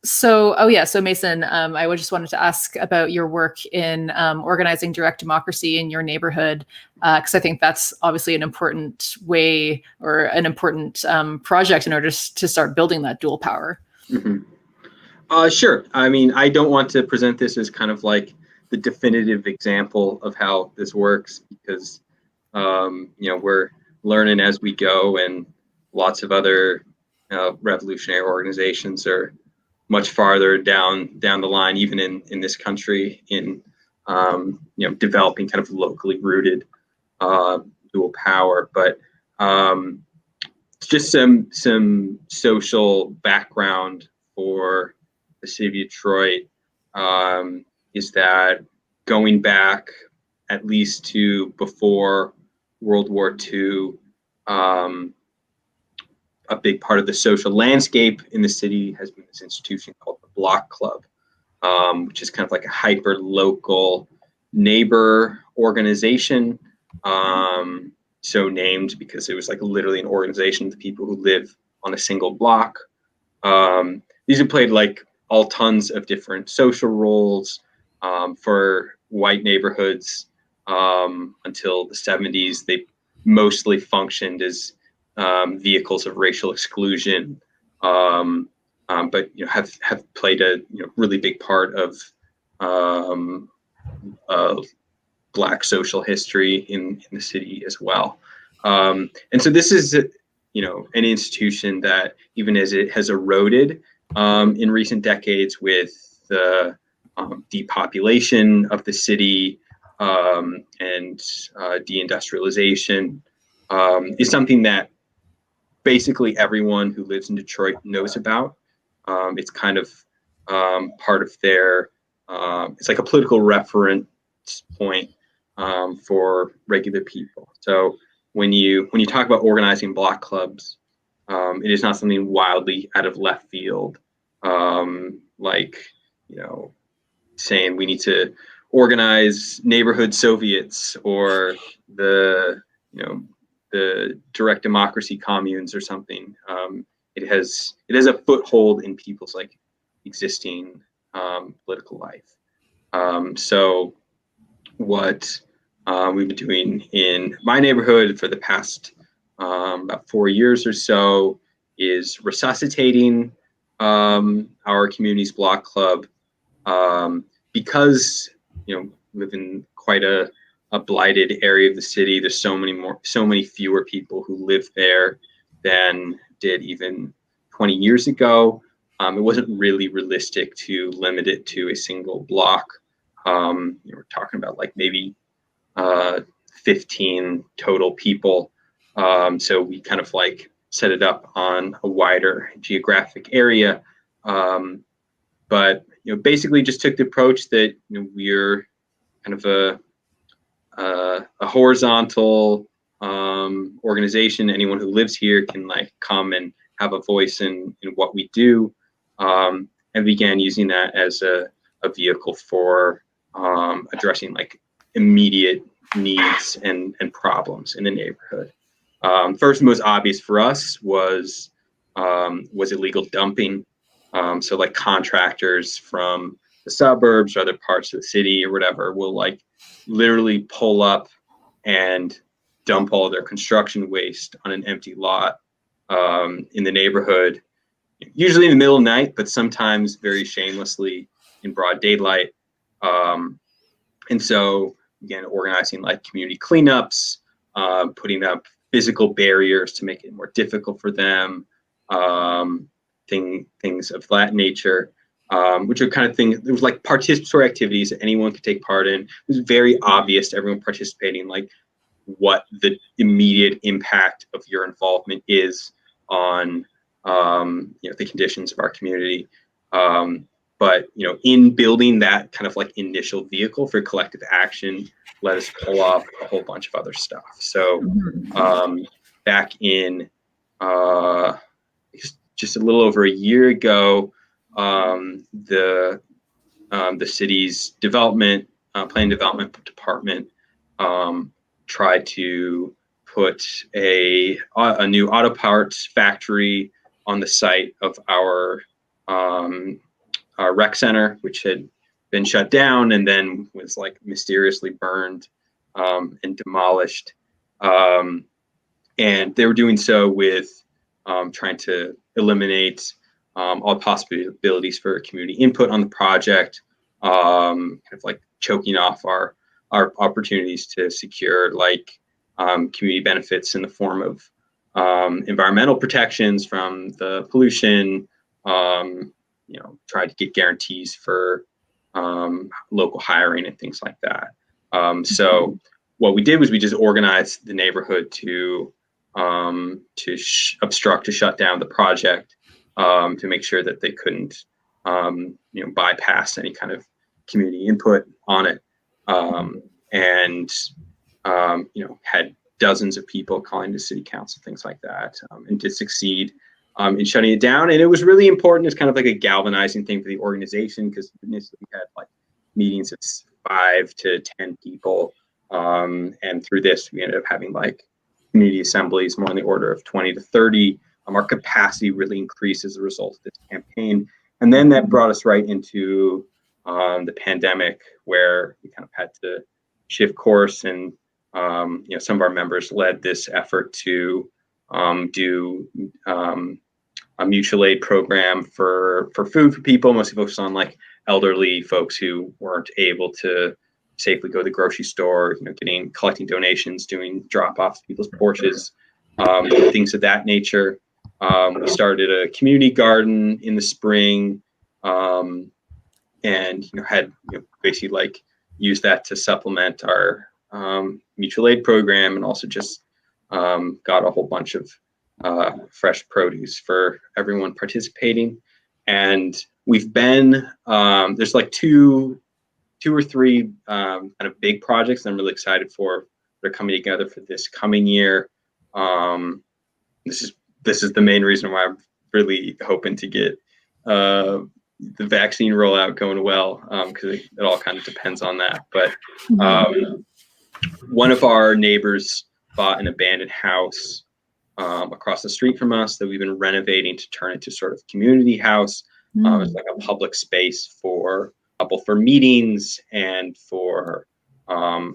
So Mason, I just wanted to ask about your work in organizing direct democracy in your neighborhood, because I think that's obviously an important way or an important project in order to start building that dual power.
Mm-hmm. Sure. I mean, I don't want to present this as kind of like the definitive example of how this works, because we're learning as we go, and lots of other revolutionary organizations are much farther down the line, even in this country, in developing kind of locally rooted dual power. But just some social background for the city of Detroit is that going back at least to before World War II, a big part of the social landscape in the city has been this institution called the Block Club, which is kind of like a hyper local neighbor organization. So named because it was like literally an organization of people who live on a single block. These have played like all tons of different social roles for white neighborhoods until the 70s. They mostly functioned as vehicles of racial exclusion, but have played a really big part of Black social history in the city as well. And so this is an institution that, even as it has eroded in recent decades with the depopulation of the city and deindustrialization, is something that basically everyone who lives in Detroit knows about. It's kind of part of their, it's like a political reference point for regular people. So when you talk about organizing block clubs, it is not something wildly out of left field, like saying we need to organize neighborhood Soviets or the direct democracy communes or something. It has a foothold in people's like existing political life. So what we've been doing in my neighborhood for the past about 4 years or so is resuscitating our community's block club, because live in quite a blighted area of the city. There's so many fewer people who live there than did even 20 years ago. It wasn't really realistic to limit it to a single block. We're talking about like maybe 15 total people. So we kind of like set it up on a wider geographic area. But basically just took the approach that we're kind of a horizontal organization. Anyone who lives here can like come and have a voice in what we do, and began using that as a vehicle for addressing like immediate needs and problems in the neighborhood. First and most obvious for us was illegal dumping. So like contractors from the suburbs or other parts of the city or whatever will like literally pull up and dump all their construction waste on an empty lot in the neighborhood, usually in the middle of the night, but sometimes very shamelessly in broad daylight. And so again, organizing like community cleanups, putting up physical barriers to make it more difficult for them, things of that nature, which are kind of things. It was like participatory activities that anyone could take part in. It was very obvious to everyone participating, like what the immediate impact of your involvement is on the conditions of our community. But in building that kind of like initial vehicle for collective action, let us pull off a whole bunch of other stuff. So back in just a little over a year ago, the city's planning development department tried to put a new auto parts factory on the site of our rec center, which had been shut down and then was like mysteriously burned and demolished. And they were doing so with trying to eliminate all possibilities for community input on the project, kind of like choking off our opportunities to secure like community benefits in the form of environmental protections from the pollution, tried to get guarantees for local hiring and things like that. So what we did was we just organized the neighborhood to obstruct, to shut down the project, to make sure that they couldn't bypass any kind of community input on it, and had dozens of people calling to city council, things like that, and did succeed in shutting it down. And it was really important. It's kind of like a galvanizing thing for the organization, because initially we had like meetings of 5 to 10 people, and through this we ended up having like community assemblies more on the order of 20 to 30. Our capacity really increased as a result of this campaign. And then that brought us right into the pandemic, where we kind of had to shift course, and some of our members led this effort to do a mutual aid program for food for people, mostly focused on like elderly folks who weren't able to safely go to the grocery store, collecting donations, doing drop-offs to people's porches, things of that nature. We started a community garden in the spring, and had basically like used that to supplement our mutual aid program, and also just got a whole bunch of fresh produce for everyone participating. And we've been there's like two or three kind of big projects that I'm really excited for that are coming together for this coming year. This is the main reason why I'm really hoping to get the vaccine rollout going well, because it all kind of depends on that. But one of our neighbors bought an abandoned house across the street from us that we've been renovating to turn into sort of community house. It's like a public space for both for meetings and for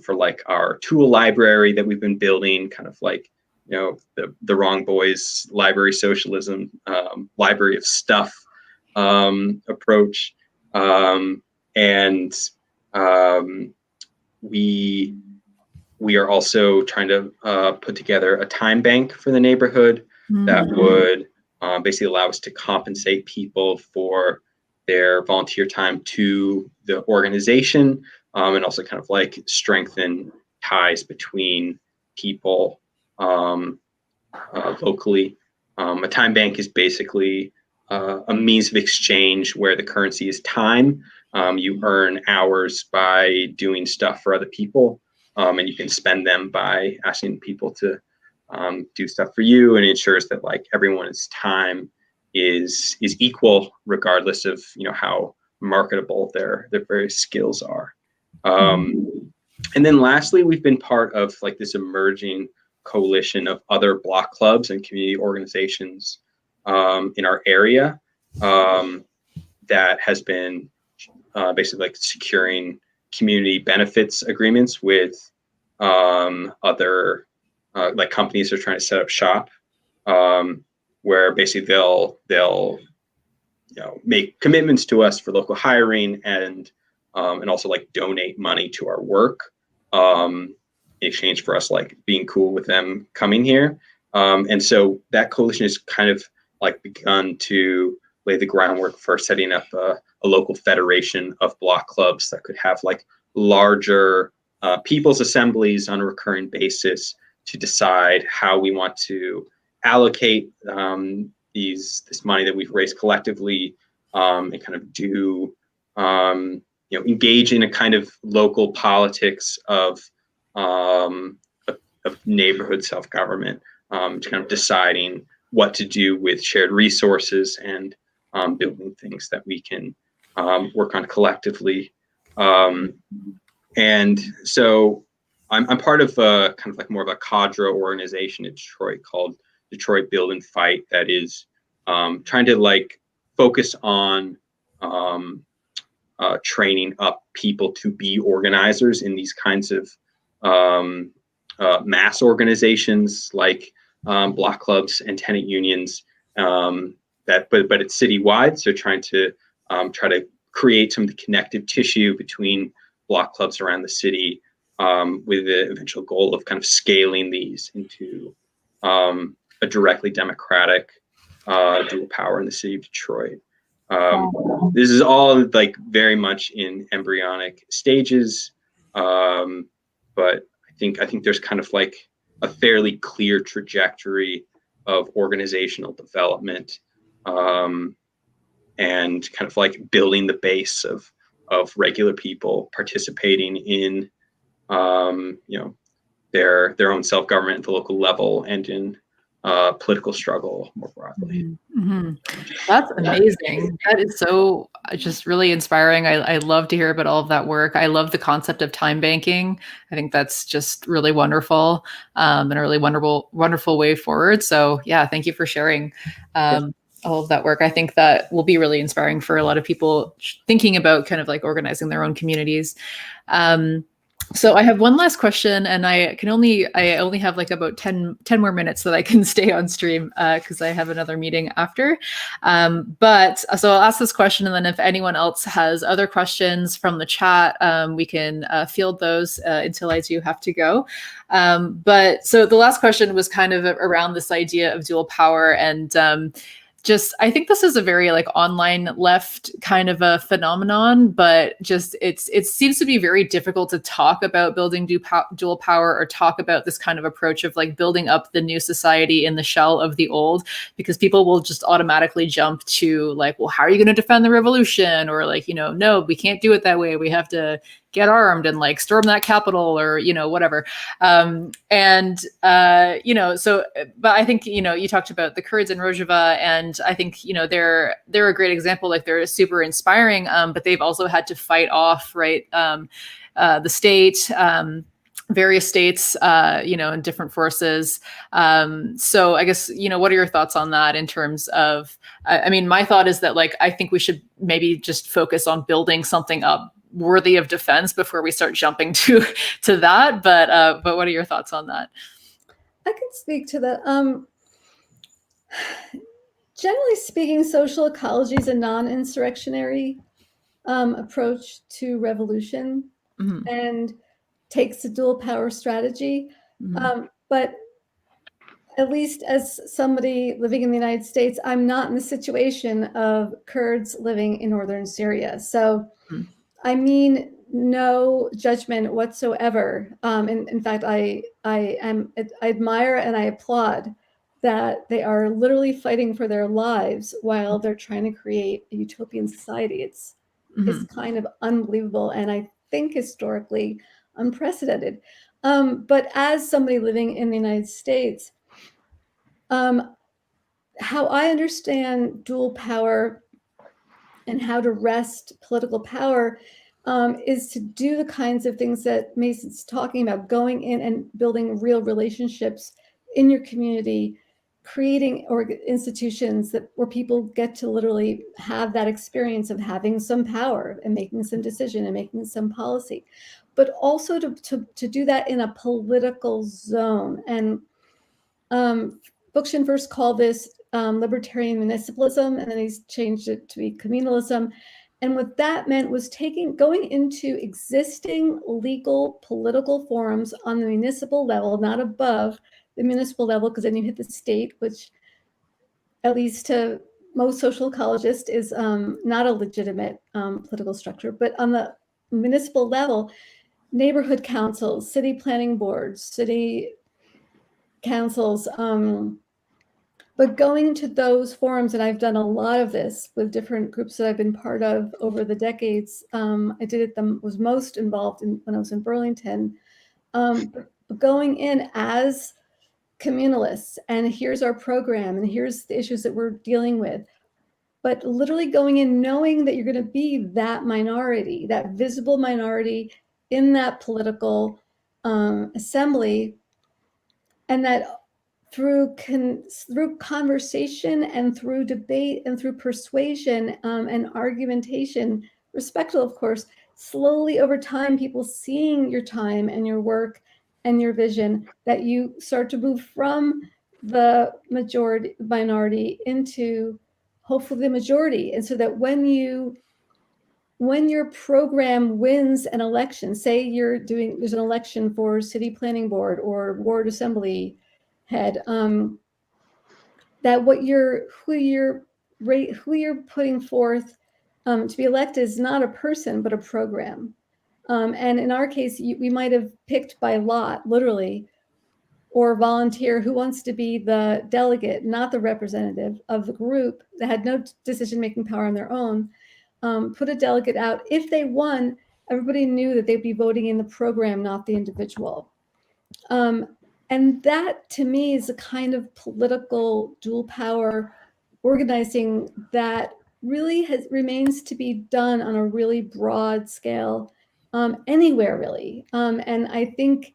like our tool library that we've been building, kind of like the Wrong Boys library socialism, library of stuff approach. And we are also trying to put together a time bank for the neighborhood that would basically allow us to compensate people for their volunteer time to the organization, and also kind of like strengthen ties between people locally. A time bank is basically a means of exchange where the currency is time. You earn hours by doing stuff for other people, and you can spend them by asking people to do stuff for you, and it ensures that like everyone's time is equal, regardless of how marketable their various skills are. And then lastly, we've been part of like this emerging coalition of other block clubs and community organizations in our area that has been basically like securing community benefits agreements with other like companies that are trying to set up shop, where basically they'll make commitments to us for local hiring, and also like donate money to our work in exchange for us like being cool with them coming here. And so that coalition has kind of like begun to lay the groundwork for setting up a local federation of block clubs that could have like larger people's assemblies on a recurring basis to decide how we want to allocate this money that we've raised collectively, and kind of do engage in a kind of local politics of neighborhood self-government, to kind of deciding what to do with shared resources and building things that we can work on collectively. And so I'm part of a kind of like more of a cadre organization in Detroit called Detroit Build and Fight, that is trying to like focus on training up people to be organizers in these kinds of mass organizations like block clubs and tenant unions. But it's citywide, so try to create some of the connective tissue between block clubs around the city, with the eventual goal of kind of scaling these into a directly democratic dual power in the city of Detroit. This is all like very much in embryonic stages, but I think there's kind of like a fairly clear trajectory of organizational development, and kind of like building the base of regular people participating in their own self-government at the local level and in political struggle more broadly.
Mm-hmm. That's amazing. That is so just really inspiring. I love to hear about all of that work. I love the concept of time banking. I think that's just really wonderful, and a really wonderful way forward. So yeah, thank you for sharing all of that work. I think that will be really inspiring for a lot of people thinking about kind of like organizing their own communities. So I have one last question, and I only have like about 10 more minutes that I can stay on stream because I have another meeting after. But so I'll ask this question, and then if anyone else has other questions from the chat, we can field those until I do have to go. But so the last question was kind of around this idea of dual power, and I think this is a very like online left kind of a phenomenon, but just it seems to be very difficult to talk about building dual power or talk about this kind of approach of like building up the new society in the shell of the old, because people will just automatically jump to like, well, how are you going to defend the revolution? Or like, no, we can't do it that way. We have to get armed and like storm that Capitol or, whatever. So, but I think, you talked about the Kurds in Rojava, and I think, they're a great example. Like they're super inspiring, but they've also had to fight off, right, the state, various states, and different forces. So I guess, what are your thoughts on that in terms of, I mean, my thought is that like, I think we should maybe just focus on building something up worthy of defense before we start jumping to that. But what are your thoughts on that?
I can speak to that. Generally speaking, social ecology is a non-insurrectionary approach to revolution,
Mm-hmm.
and takes a dual power strategy.
Mm-hmm.
But at least as somebody living in the United States, I'm not in the situation of Kurds living in northern Syria. So,
Mm-hmm.
I mean, no judgment whatsoever. In fact, I admire and I applaud that they are literally fighting for their lives while they're trying to create a utopian society. It's kind of unbelievable, and I think historically unprecedented. But as somebody living in the United States, how I understand dual power and how to wrest political power is to do the kinds of things that Mason's talking about, going in and building real relationships in your community, creating institutions where people get to literally have that experience of having some power and making some decision and making some policy, but also to do that in a political zone. And Bookchin first called this libertarian municipalism, and then he's changed it to be communalism. And what that meant was going into existing legal political forums on the municipal level, not above the municipal level, because then you hit the state, which, at least to most social ecologists, is not a legitimate political structure. But on the municipal level, neighborhood councils, city planning boards, city councils, but going into those forums, and I've done a lot of this with different groups that I've been part of over the decades. I did it, was most involved in when I was in Burlington, going in as communalists, and here's our program, and here's the issues that we're dealing with. But literally going in knowing that you're going to be that minority, that visible minority in that political assembly, and that through conversation and through debate and through persuasion and argumentation, respectful, of course, slowly over time, people seeing your time and your work and your vision, that you start to move from the minority into hopefully the majority. And so that when your program wins an election, say there's an election for city planning board or ward assembly head, that who you're putting forth to be elected is not a person, but a program. And in our case, we might have picked by lot, literally, or volunteer who wants to be the delegate, not the representative of the group that had no decision-making power on their own. Put a delegate out. If they won, everybody knew that they'd be voting in the program, not the individual. And that, to me, is a kind of political dual power organizing that really remains to be done on a really broad scale, anywhere, really. And I think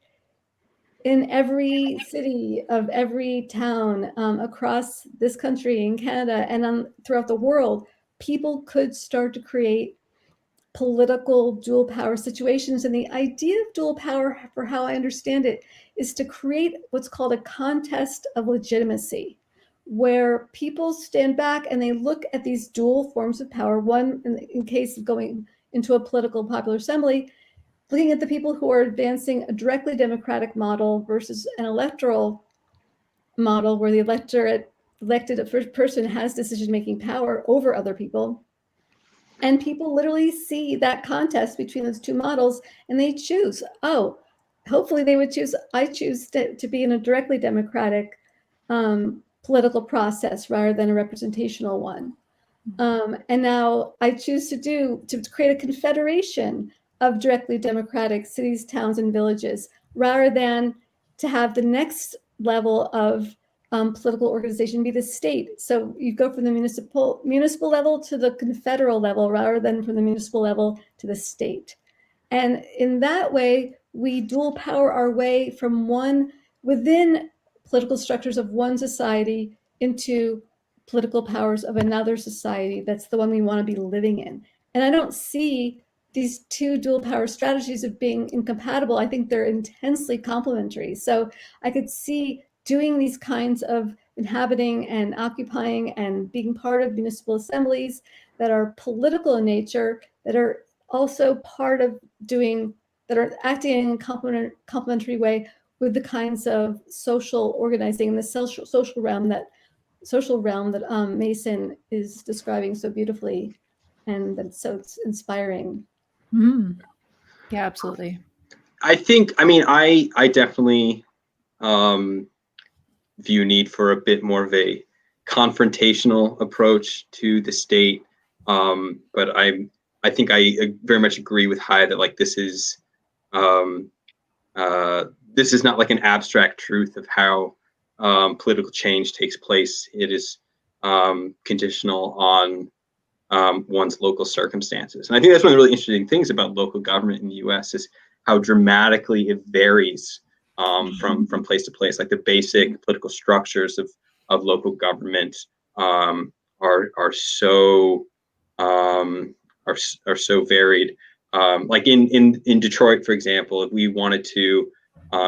in every city of every town across this country, in Canada, and throughout the world, people could start to create political dual power situations. And the idea of dual power, for how I understand it, is to create what's called a contest of legitimacy, where people stand back and they look at these dual forms of power. One, in case of going into a political popular assembly, looking at the people who are advancing a directly democratic model versus an electoral model where the elected person has decision-making power over other people. And people literally see that contest between those two models and they choose, hopefully they would choose, I choose to be in a directly democratic political process rather than a representational one. And now I choose to create a confederation of directly democratic cities, towns, and villages, rather than to have the next level of political organization be the state. So you go from the municipal level to the confederal level, rather than from the municipal level to the state. And in that way, we dual power our way from within political structures of one society into political powers of another society. That's the one we want to be living in. And I don't see these two dual power strategies of being incompatible. I think they're intensely complementary. So I could see doing these kinds of inhabiting and occupying and being part of municipal assemblies that are political in nature, that are also part of that are acting in a complementary way with the kinds of social organizing in the social realm that Mason is describing so beautifully, and that's so inspiring.
Mm. Yeah, absolutely.
I definitely view need for a bit more of a confrontational approach to the state. But I think I very much agree with Haya that this is not like an abstract truth of how political change takes place. It is conditional on one's local circumstances. And I think that's one of the really interesting things about local government in the US is how dramatically it varies from place to place. Like the basic political structures of local government are so varied. Like in Detroit, for example, if we wanted to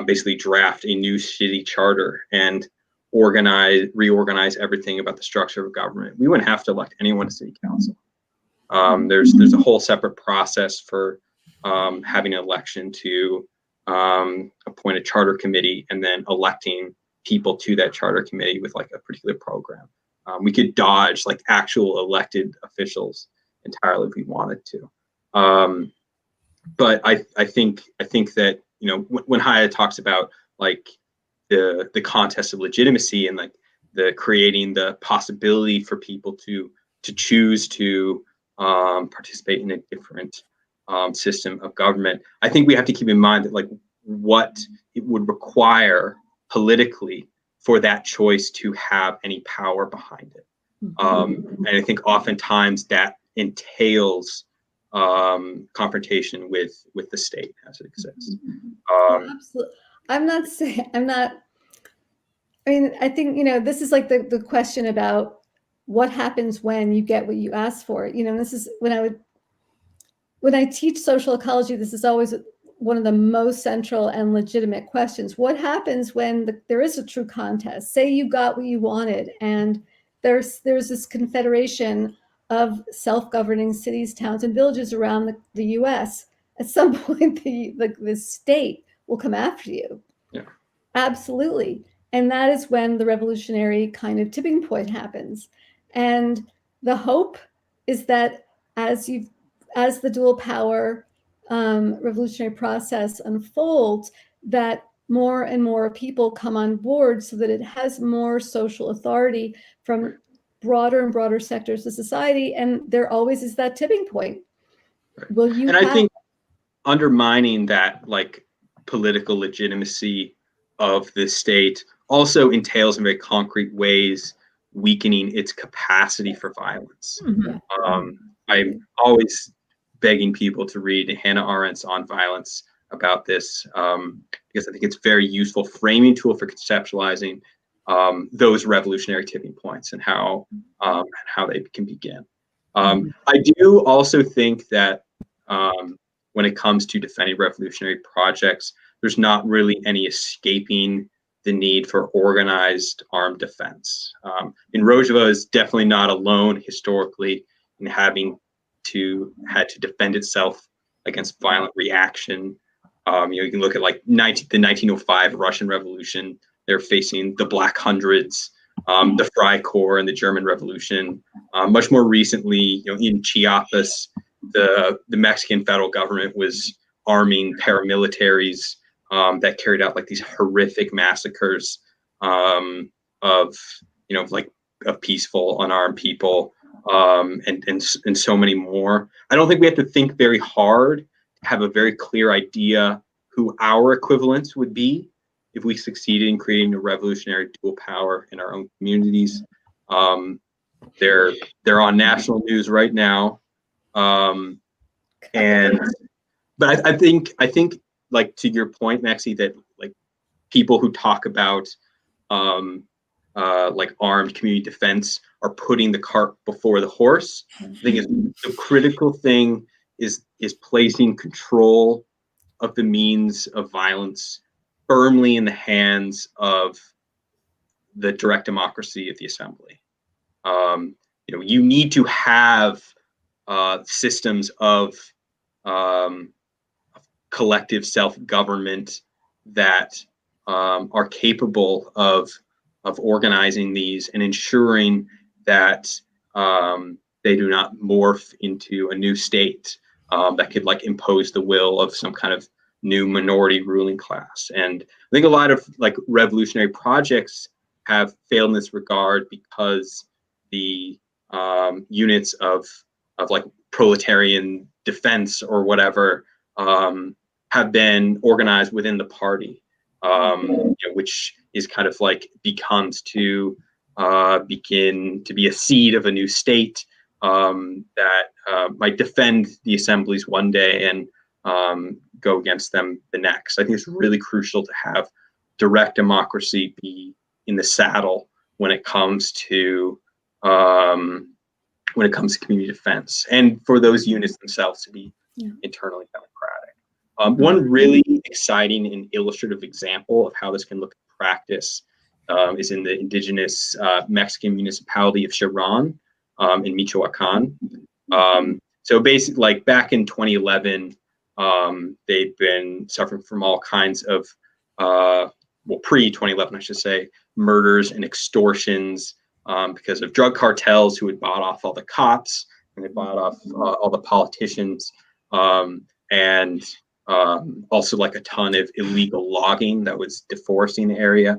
basically draft a new city charter and reorganize everything about the structure of government, we wouldn't have to elect anyone to city council. There's a whole separate process for having an election to appoint a charter committee and then electing people to that charter committee with like a particular program. We could dodge like actual elected officials entirely if we wanted to. But I think that, you know, when Haya talks about like the contest of legitimacy and like the creating the possibility for people to choose to participate in a different system of government, I think we have to keep in mind that like what it would require politically for that choice to have any power behind it. And I think oftentimes that entails confrontation with the state as it exists.
Absolutely. I'm not I mean, I think, this is like the question about what happens when you get what you ask for. This is when I teach social ecology, this is always one of the most central and legitimate questions. What happens when there is a true contest? Say you got what you wanted, and there's this confederation of self-governing cities, towns, and villages around the U.S. At some point, the state will come after you.
Yeah.
Absolutely. And that is when the revolutionary kind of tipping point happens. And the hope is that as the dual power revolutionary process unfolds, that more and more people come on board so that it has more social authority from broader and broader sectors of society. And there always is that tipping point.
Right.
Will you
and I think undermining that like political legitimacy of the state also entails in very concrete ways weakening its capacity for violence.
Mm-hmm.
I'm always begging people to read Hannah Arendt's On Violence about this, because I think it's a very useful framing tool for conceptualizing those revolutionary tipping points and how they can begin. I do also think that when it comes to defending revolutionary projects, there's not really any escaping the need for organized armed defense. And Rojava is definitely not alone historically in having had to defend itself against violent reaction. You can look at like the 1905 Russian Revolution. They're facing the Black Hundreds, the Freikorps, and the German Revolution. Much more recently, in Chiapas, the Mexican federal government was arming paramilitaries that carried out like these horrific massacres of peaceful unarmed people, and so many more. I don't think we have to think very hard to have a very clear idea who our equivalents would be if we succeeded in creating a revolutionary dual power in our own communities. They're on national news right now. But I think like to your point, Maxie, that like people who talk about like armed community defense are putting the cart before the horse. I think the critical thing is placing control of the means of violence firmly in the hands of the direct democracy of the assembly. You need to have systems of collective self-government that are capable of organizing these and ensuring that they do not morph into a new state that could like impose the will of some kind of new minority ruling class. And I think a lot of like revolutionary projects have failed in this regard because the units of like proletarian defense or whatever have been organized within the party, which is kind of like becomes to begin to be a seed of a new state that might defend the assemblies one day and go against them the next. I think it's really crucial to have direct democracy be in the saddle when it comes to community defense, and for those units themselves to be internally democratic. One really exciting and illustrative example of how this can look in practice is in the indigenous Mexican municipality of Cherán in Michoacan. So basically, like back in 2011, they'd been suffering from all kinds of, pre-2011, I should say, murders and extortions because of drug cartels who had bought off all the cops and they bought off all the politicians, and also like a ton of illegal logging that was deforesting the area.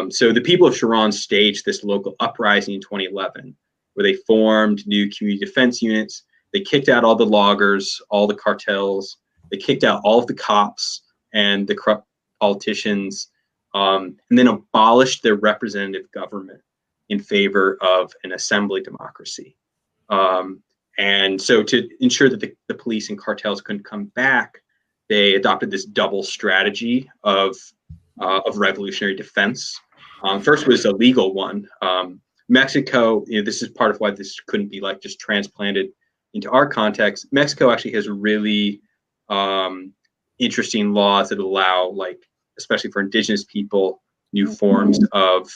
So the people of Cherán staged this local uprising in 2011 where they formed new community defense units. They kicked out all the loggers, all the cartels. They kicked out all of the cops and the corrupt politicians, and then abolished their representative government in favor of an assembly democracy. And so to ensure that the police and cartels couldn't come back, they adopted this double strategy of revolutionary defense. First was a legal one. Mexico, this is part of why this couldn't be like just transplanted into our context. Mexico actually has really interesting laws that allow, like, especially for indigenous people, new forms of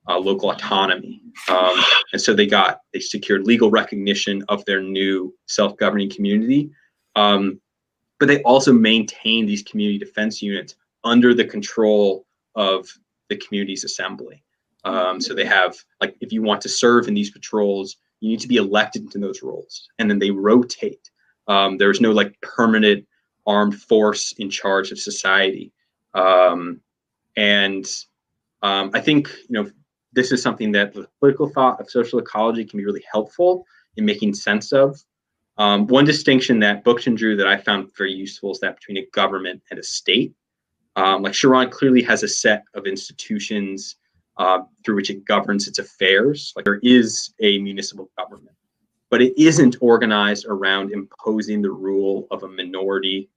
local autonomy. And so they secured legal recognition of their new self-governing community. But they also maintain these community defense units under the control of the community's assembly. So they have, like, if you want to serve in these patrols, you need to be elected into those roles, and then they rotate. There's no like permanent armed force in charge of society. And I think, this is something that the political thought of social ecology can be really helpful in making sense of. One distinction that Bookchin drew that I found very useful is that between a government and a state. Like Sharon clearly has a set of institutions through which it governs its affairs. Like there is a municipal government, but it isn't organized around imposing the rule of a minority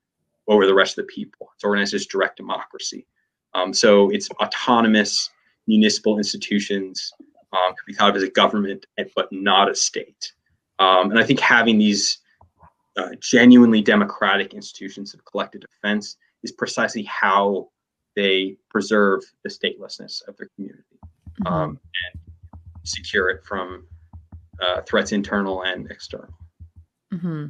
over the rest of the people. It's organized as direct democracy. So it's autonomous municipal institutions could be thought of as a government, but not a state. And I think having these genuinely democratic institutions of collective defense is precisely how they preserve the statelessness of their community and secure it from threats internal and external.
Mm-hmm.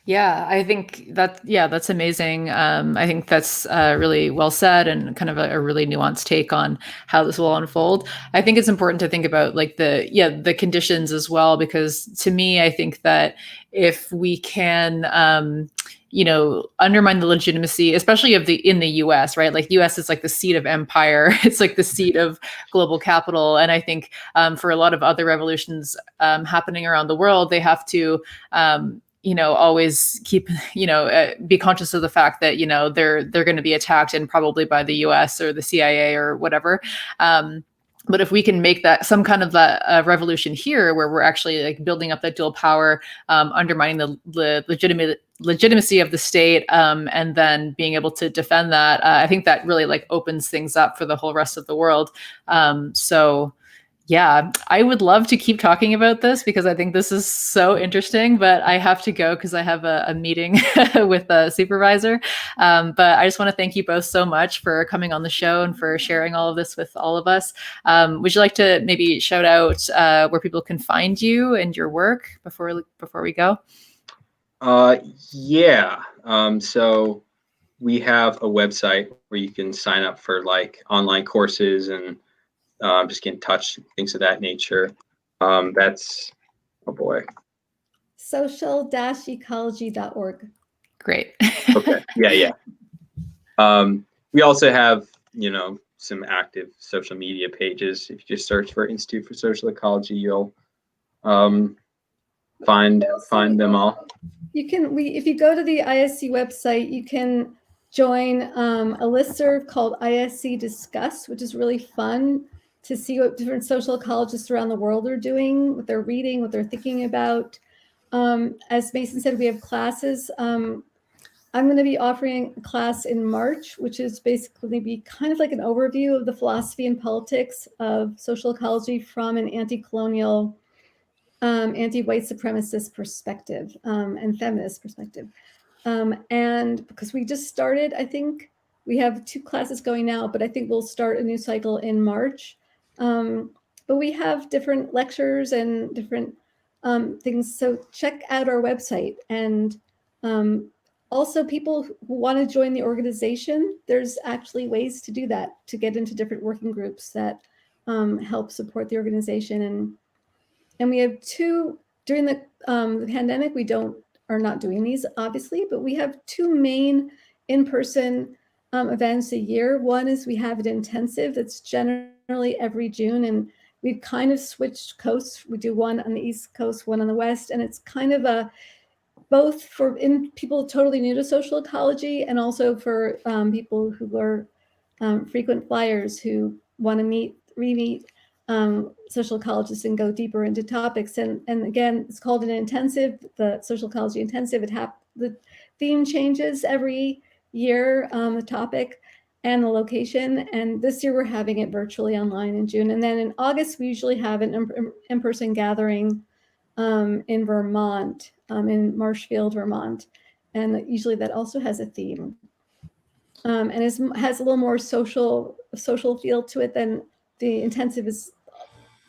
Yeah, I think that's amazing. I think that's really well said and kind of a really nuanced take on how this will unfold. I think it's important to think about like the conditions as well, because to me, I think that if we can, undermine the legitimacy, especially in the US, right? Like US is like the seat of empire. It's like the seat of global capital. And I think for a lot of other revolutions happening around the world, they have to, always keep, be conscious of the fact that, they're going to be attacked, and probably by the US or the CIA or whatever. But if we can make that some kind of that revolution here, where we're actually like building up that dual power, undermining the legitimacy of the state, and then being able to defend that, I think that really like opens things up for the whole rest of the world. So yeah, I would love to keep talking about this because I think this is so interesting, but I have to go because I have a meeting with a supervisor. But I just want to thank you both so much for coming on the show and for sharing all of this with all of us. Would you like to maybe shout out where people can find you and your work before we go?
Yeah. So we have a website where you can sign up for like online courses and just get in touch, things of that nature. That's, oh boy.
social-ecology.org.
Great.
Okay. Yeah. We also have, some active social media pages. If you just search for Institute for Social Ecology, you'll find them all.
If you go to the ISC website, you can join a listserv called ISC Discuss, which is really fun to see what different social ecologists around the world are doing, what they're reading, what they're thinking about. As Mason said, we have classes. I'm going to be offering a class in March, which is basically be kind of like an overview of the philosophy and politics of social ecology from an anti-colonial, anti-white supremacist perspective and feminist perspective. And because we just started, I think we have 2 classes going now, but I think we'll start a new cycle in March. But we have different lectures and different things. So check out our website. And also people who want to join the organization, there's actually ways to do that, to get into different working groups that help support the organization. And we have 2 during the pandemic. We are not doing these, obviously, but we have 2 main in-person events a year. One is we have an intensive that's generally every June, and we've kind of switched coasts. We do one on the East Coast, one on the West, and it's kind of both for people totally new to social ecology and also for people who are frequent flyers who want to re-meet social ecologists and go deeper into topics. And again, it's called an intensive, the social ecology intensive. The theme changes every year, the topic. and the location. And this year we're having it virtually online in June. And then in August, we usually have an in-person gathering in Vermont, in Marshfield, Vermont. And usually that also has a theme. And has a little more social feel to it than the intensive is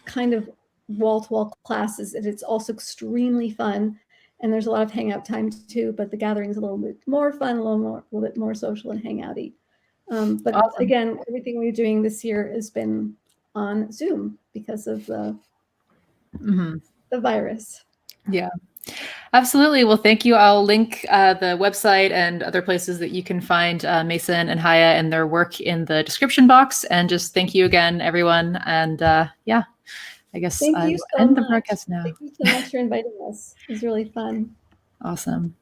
kind of wall-to-wall classes, and it's also extremely fun. And there's a lot of hangout time too, but the gathering is a little bit more fun, a little bit more social and hangouty. But
Awesome.
again, everything we're doing this year has been on Zoom because of the virus.
Yeah, absolutely. Well, thank you. I'll link the website and other places that you can find Mason and Haya and their work in the description box. And just thank you again, everyone. And yeah, I guess
Thank
I
you
will
so
end
much.
the broadcast now.
Thank you so much for inviting us. It was really fun.
Awesome.